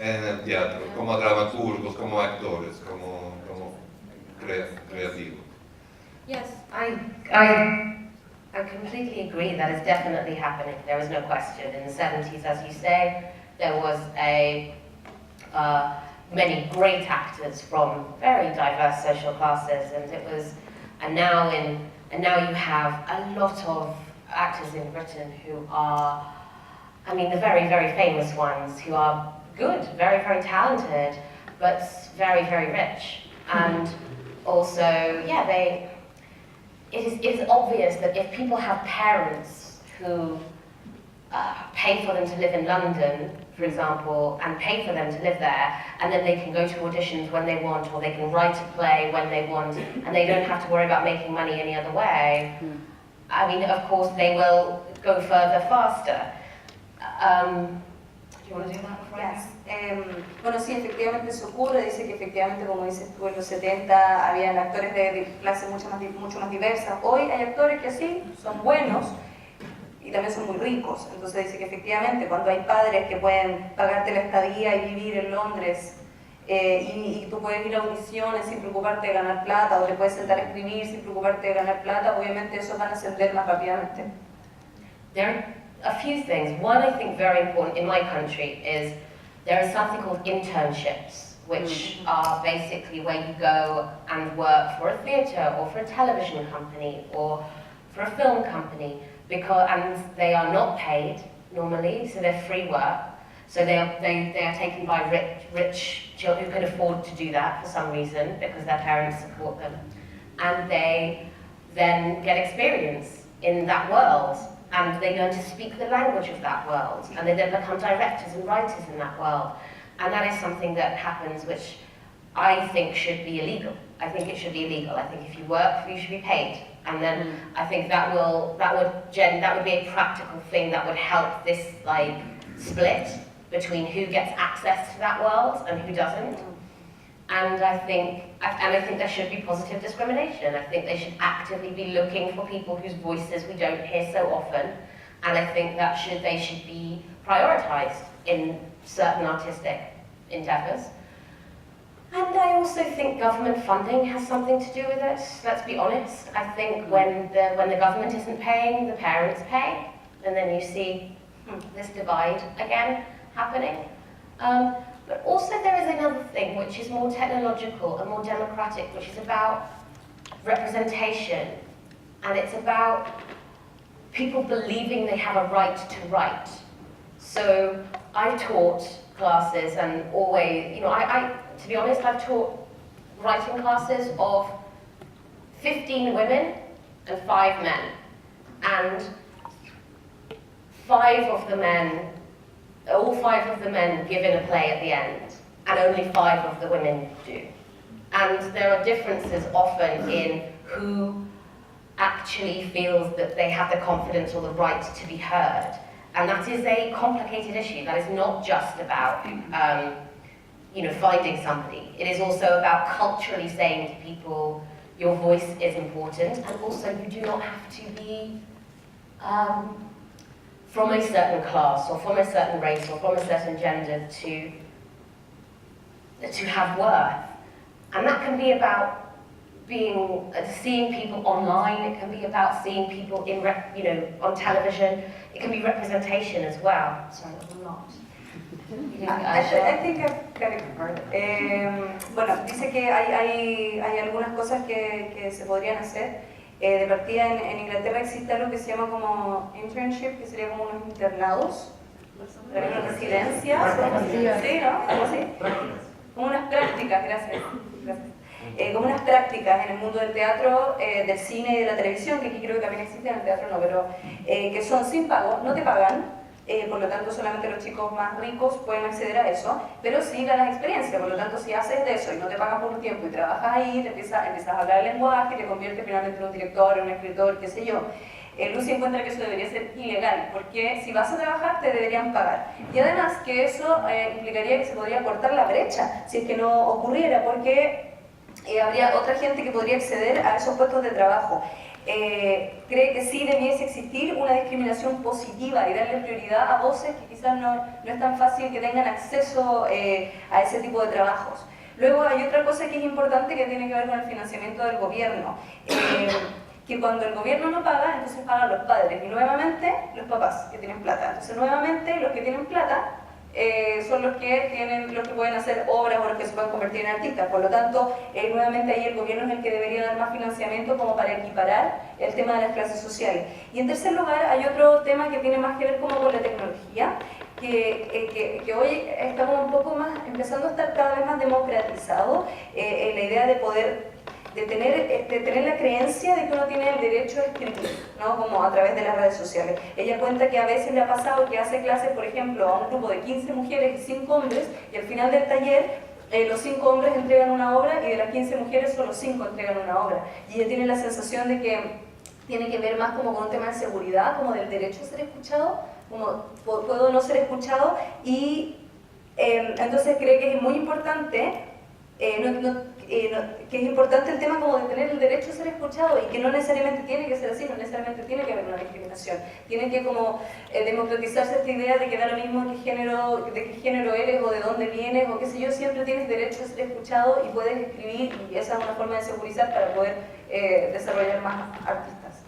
en el teatro, como dramaturgos, como actores, como creativos? Yes, I completely agree that is definitely happening. There is no question. In the 70s, as you say, there was many great actors from very diverse social classes, and now you have a lot of actors in Britain who are, I mean, the very, very famous ones who are good, very, very talented, but very, very rich, and also, yeah, it is obvious that if people have parents who pay for them to live in London, for example, and pay for them to live there, and then they can go to auditions when they want, or they can write a play when they want, and they don't have to worry about making money any other way, I mean, of course, they will go further faster. Do you want to do that, Franz? Bueno, sí, efectivamente eso ocurre. Dice que efectivamente, como dices tú, en los 70 habían actores de clases mucho más diversas. Hoy hay actores que sí, son buenos y también son muy ricos. Entonces dice que efectivamente cuando hay padres que pueden pagarte la estadía y vivir en Londres y tú puedes ir a audiciones sin preocuparte de ganar plata, o te puedes sentar a escribir sin preocuparte de ganar plata, obviamente esos van a ascender más rápidamente. There are a few things. One, I think, very important in my country is there is something called internships, which are basically where you go and work for a theatre or for a television company or for a film company, and they are not paid normally, so they're free work. So they are taken by rich children who can afford to do that for some reason because their parents support them. And they then get experience in that world, and they learn to speak the language of that world, and they then become directors and writers in that world. And that is something that happens which I think should be illegal. I think it should be illegal. I think if you work, you should be paid. And then I think that would be a practical thing that would help this like split between who gets access to that world and who doesn't. And I think there should be positive discrimination. I think they should actively be looking for people whose voices we don't hear so often. And I think that they should be prioritized in certain artistic endeavors. And I also think government funding has something to do with it. Let's be honest. I think when the government isn't paying, the parents pay, and then you see this divide again happening. But also there is another thing which is more technological and more democratic, which is about representation, and it's about people believing they have a right to write. So I've taught classes and always, to be honest, I've taught writing classes of 15 women and 5 men. And all five of the men give in a play at the end, and only 5 of the women do. And there are differences often in who actually feels that they have the confidence or the right to be heard. And that is a complicated issue. That is not just about finding somebody. It is also about culturally saying to people, your voice is important, and also you do not have to be from a certain class, or from a certain race, or from a certain gender to have worth. And that can be about seeing people online, it can be about seeing people on television, it can be representation as well. Sorry, I'm not. I think I've got it covered. Bueno, dice que hay algunas cosas que se podrían hacer. De partida en Inglaterra existe algo que se llama como internship, que sería como unos internados, unas residencias, ¿sí, no? ¿Cómo así? Como unas prácticas, gracias. Como unas prácticas en el mundo del teatro, del cine y de la televisión, que aquí creo que también existe, en el teatro no, pero que son sin pago, no te pagan. Por lo tanto solamente los chicos más ricos pueden acceder a eso, pero sí ganas experiencia. Por lo tanto, si haces de eso y no te pagan por un tiempo y trabajas ahí, empiezas a hablar el lenguaje, te conviertes finalmente en un director, en un escritor, qué sé yo. Lucy encuentra que eso debería ser ilegal, porque si vas a trabajar te deberían pagar. Y además que eso implicaría que se podría cortar la brecha, si es que no ocurriera, porque habría otra gente que podría acceder a esos puestos de trabajo. Cree que sí debiese existir una discriminación positiva y darle prioridad a voces que quizás no es tan fácil que tengan acceso a ese tipo de trabajos. Luego hay otra cosa que es importante que tiene que ver con el financiamiento del gobierno, que cuando el gobierno no paga, entonces pagan los padres y nuevamente los papás que tienen plata. Entonces nuevamente los que tienen plata son los que pueden hacer obras o los que se pueden convertir en artistas. Por lo tanto, nuevamente ahí el gobierno es el que debería dar más financiamiento como para equiparar el tema de las clases sociales. Y en tercer lugar, hay otro tema que tiene más que ver como con la tecnología, que hoy está como un poco más, empezando a estar cada vez más democratizado, en la idea de poder de tener la creencia de que uno tiene el derecho a escribir, ¿no? Como a través de las redes sociales. Ella cuenta que a veces le ha pasado que hace clases, por ejemplo, a un grupo de 15 mujeres y 5 hombres, y al final del taller los 5 hombres entregan una obra y de las 15 mujeres solo 5 entregan una obra. Y ella tiene la sensación de que tiene que ver más como con un tema de seguridad, como del derecho a ser escuchado, como puedo no ser escuchado, y entonces cree que es muy importante que es importante el tema como de tener el derecho a ser escuchado y que no necesariamente tiene que ser así, no necesariamente tiene que haber una discriminación. Tiene que como democratizarse esta idea de que da lo mismo de qué género eres o de dónde vienes o qué sé yo, siempre tienes derecho a ser escuchado y puedes escribir, y esa es una forma de segurizar para poder desarrollar más artistas.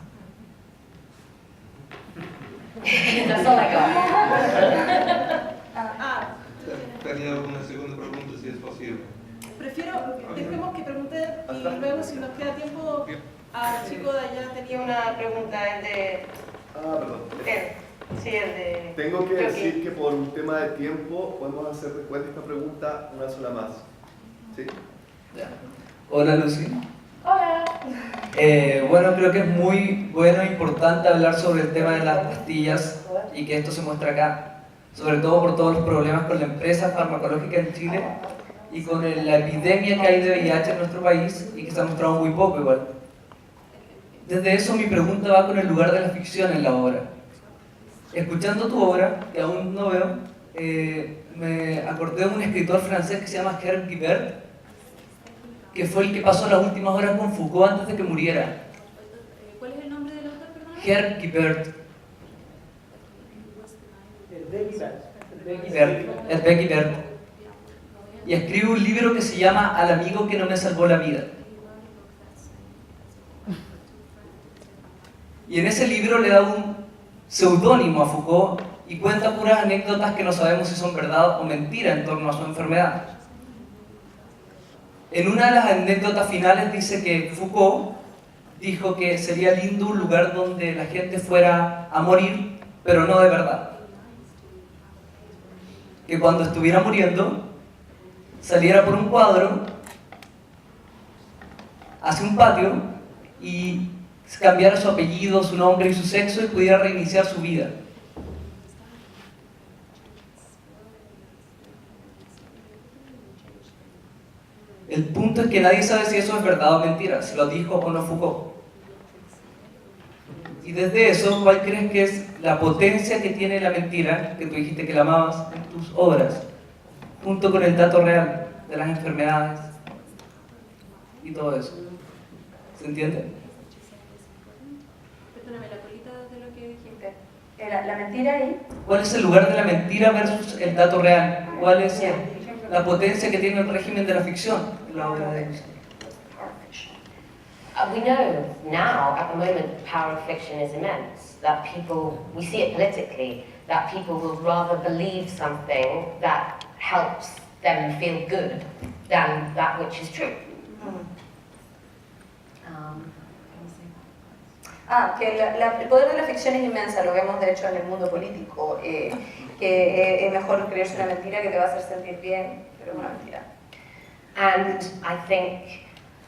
Tenía una segunda pregunta, si es posible. Prefiero, dejemos que pregunte y luego si nos queda tiempo, al chico de allá tenía una pregunta, el de Perdón. Sí, el de... Tengo que Creo decir que por un tema de tiempo podemos hacer después de esta pregunta una sola más. ¿Sí? Ya. Hola Lucy. Hola. Bueno, creo que es muy bueno e importante hablar sobre el tema de las pastillas y que esto se muestra acá, sobre todo por todos los problemas con la empresa farmacológica en Chile y con la epidemia que hay de VIH en nuestro país y que se ha mostrado muy poco igual. Desde eso mi pregunta va con el lugar de la ficción en la obra. Escuchando tu obra, que aún no veo, me acordé de un escritor francés que se llama Herb Guibert, que fue el que pasó las últimas horas con Foucault antes de que muriera. ¿Cuál es el nombre del autor, perdón? Herb Guibert. Hervé Guibert. Y escribe un libro que se llama Al amigo que no me salvó la vida. Y en ese libro le da un seudónimo a Foucault y cuenta puras anécdotas que no sabemos si son verdad o mentira en torno a su enfermedad. En una de las anécdotas finales dice que Foucault dijo que sería lindo un lugar donde la gente fuera a morir, pero no de verdad. Que cuando estuviera muriendo, saliera por un cuadro hacia un patio y cambiara su apellido, su nombre y su sexo y pudiera reiniciar su vida. El punto es que nadie sabe si eso es verdad o mentira, si lo dijo o no Foucault. Y desde eso, ¿cuál crees que es la potencia que tiene la mentira, que tú dijiste que la amabas en tus obras, junto con el dato real de las enfermedades y todo eso? ¿Se entiende? Perdóname, la colita de lo que dijiste. La mentira ahí. ¿Cuál es el lugar de la mentira versus el dato real? ¿Cuál es la potencia que tiene el régimen de la ficción en la obra de Lucy? We know now, at the moment, the power of fiction is immense. That people, we see it politically, that people will rather believe something that helps them feel good than that which is true. El poder de la ficción es inmensa, lo vemos de hecho en el mundo político, que es mejor creerse una mentira que te va a hacer sentir bien, pero es una mentira. And I think,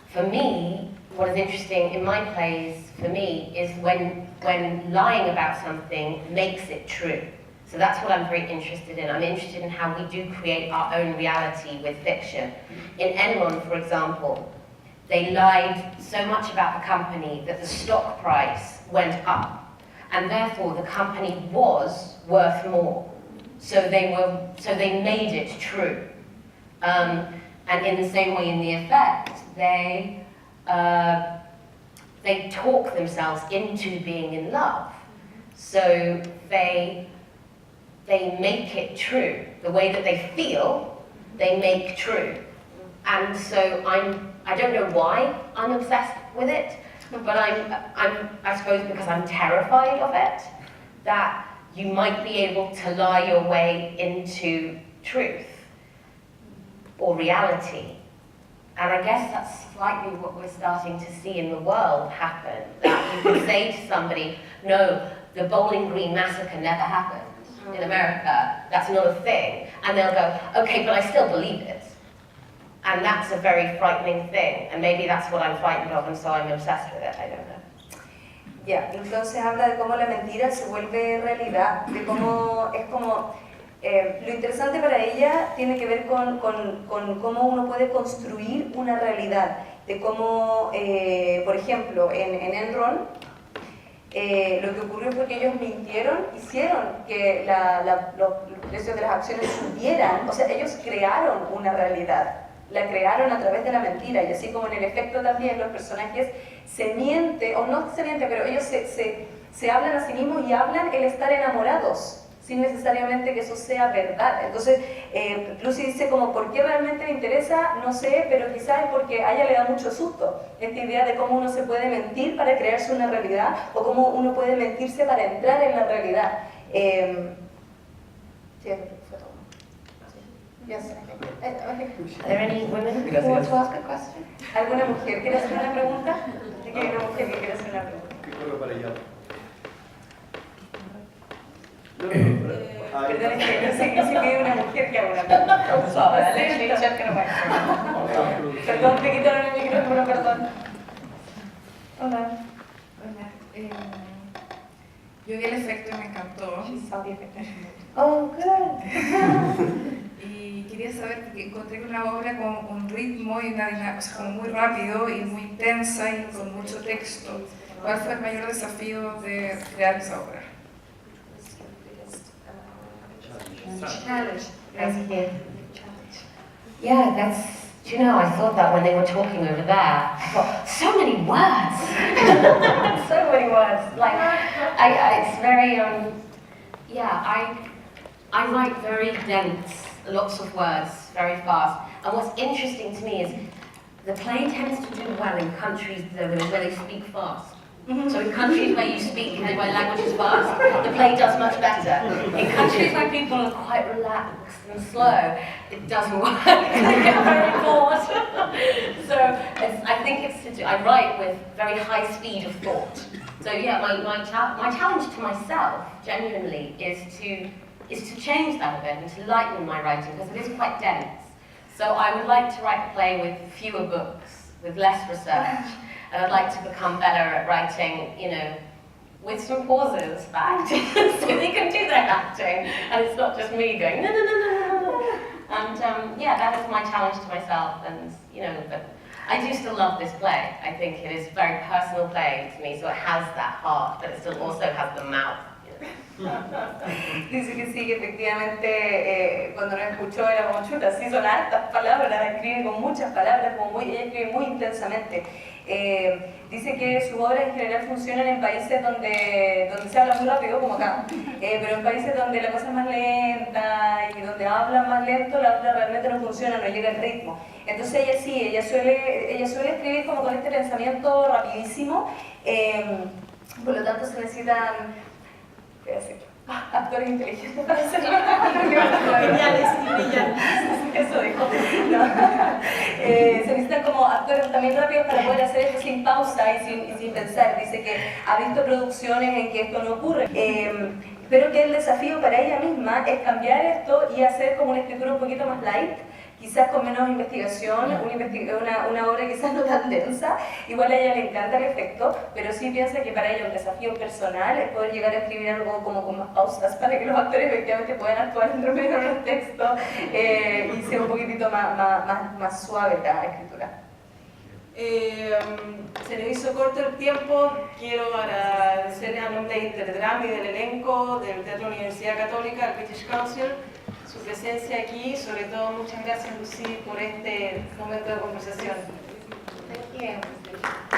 for me, what is interesting in my plays, for me, is when lying about something makes it true. So that's what I'm very interested in. I'm interested in how we do create our own reality with fiction. In Enron, for example, they lied so much about the company that the stock price went up, and therefore the company was worth more. So they made it true. And in the same way, in the effect, they talk themselves into being in love. So they make it true. The way that they feel, they make true. And so I don't know why I'm obsessed with it, but I suppose because I'm terrified of it, that you might be able to lie your way into truth or reality. And I guess that's slightly what we're starting to see in the world happen, that you can say to somebody, no, the Bowling Green massacre never happened in America, that's not a thing, and they'll go, okay, but I still believe it. And that's a very frightening thing, and maybe that's what I'm frightened of, and so I'm obsessed with it, I don't know. Ya, entonces habla de cómo la mentira se vuelve realidad, de cómo es como... lo interesante para ella tiene que ver con cómo uno puede construir una realidad, de cómo, por ejemplo, en Enron, lo que ocurrió fue que ellos mintieron, hicieron que los precios de las acciones subieran, o sea, ellos crearon una realidad. La crearon a través de la mentira, y así como en el efecto también los personajes se mienten, o no se mienten, pero ellos se hablan a sí mismos y hablan el estar enamorados, sin necesariamente que eso sea verdad. Entonces, Lucy dice como, ¿por qué realmente me interesa? No sé, pero quizás es porque a ella le da mucho susto esta idea de cómo uno se puede mentir para crearse una realidad, o cómo uno puede mentirse para entrar en la realidad. Sí, fue todo. Yes, Are there any women who want to ask a question? ¿Alguna mujer quiere hacer una pregunta? ¿Hay una mujer que quiere hacer una pregunta? ¿Qué corre para allá? Perdón, es que yo sé que es una mujer que haga una pregunta. Perdón, te quitaron el micrófono, perdón. Hola. Hola. Yo vi el efecto y me encantó. Oh, good. Y quería saber, porque encontré que una obra con un ritmo y una dinámica, o sea, como muy rápido y muy intensa y con mucho texto. ¿Cuál fue el mayor desafío de crear esa obra? Challenge. Thank you. Yeah, that's, do you know, I thought that when they were talking over there, I thought, so many words! So many words. Like, it's very, yeah, I write very dense, lots of words, very fast. And what's interesting to me is the play tends to do well in countries where they speak fast. So in countries where you speak, where language is fast, the play does much better. In countries where people are quite relaxed and slow, it doesn't work. They get very bored. So I think it's to do, I write with very high speed of thought. So yeah, my challenge to myself, genuinely, is to change that a bit and to lighten my writing, because it is quite dense. So I would like to write a play with fewer books, with less research. And I'd like to become better at writing, you know, with some pauses back, so they can do their acting, and it's not just me going, no, no, no, no, no. And yeah, that is my challenge to myself, and, you know, but I do still love this play. I think it is a very personal play to me, so it has that heart, but it still also has the mouth. Dice que sí, que efectivamente cuando nos escuchó era como chuta, sí son hartas palabras, escribe con muchas palabras, ella escribe muy intensamente. Dice que sus obras en general funcionan en países donde se habla muy rápido, como acá, pero en países donde la cosa es más lenta y donde hablan más lento, la obra realmente no funciona, no llega al ritmo. Entonces ella sí, ella suele escribir como con este pensamiento rapidísimo, por lo tanto se necesitan actores inteligentes para hacerlo. Geniales y brillantes. Eso dijo. No. Se necesitan como actores también rápidos para poder hacer esto sin pausa y sin pensar. Dice que ha visto producciones en que esto no ocurre. Pero que el desafío para ella misma es cambiar esto y hacer como una escritura un poquito más light, quizás con menos investigación, una obra quizás no tan densa. Igual a ella le encanta el efecto, pero sí piensa que para ella un desafío personal es poder llegar a escribir algo como con más pausas para que los actores efectivamente puedan actuar entre medio de los textos y sea un poquitito más suave la escritura. Se nos hizo corto el tiempo. Quiero agradecer a nombre de Interdram y del elenco del Teatro Universidad Católica, al British Council, su presencia aquí. Sobre todo, muchas gracias, Lucy, por este momento de conversación. Thank you.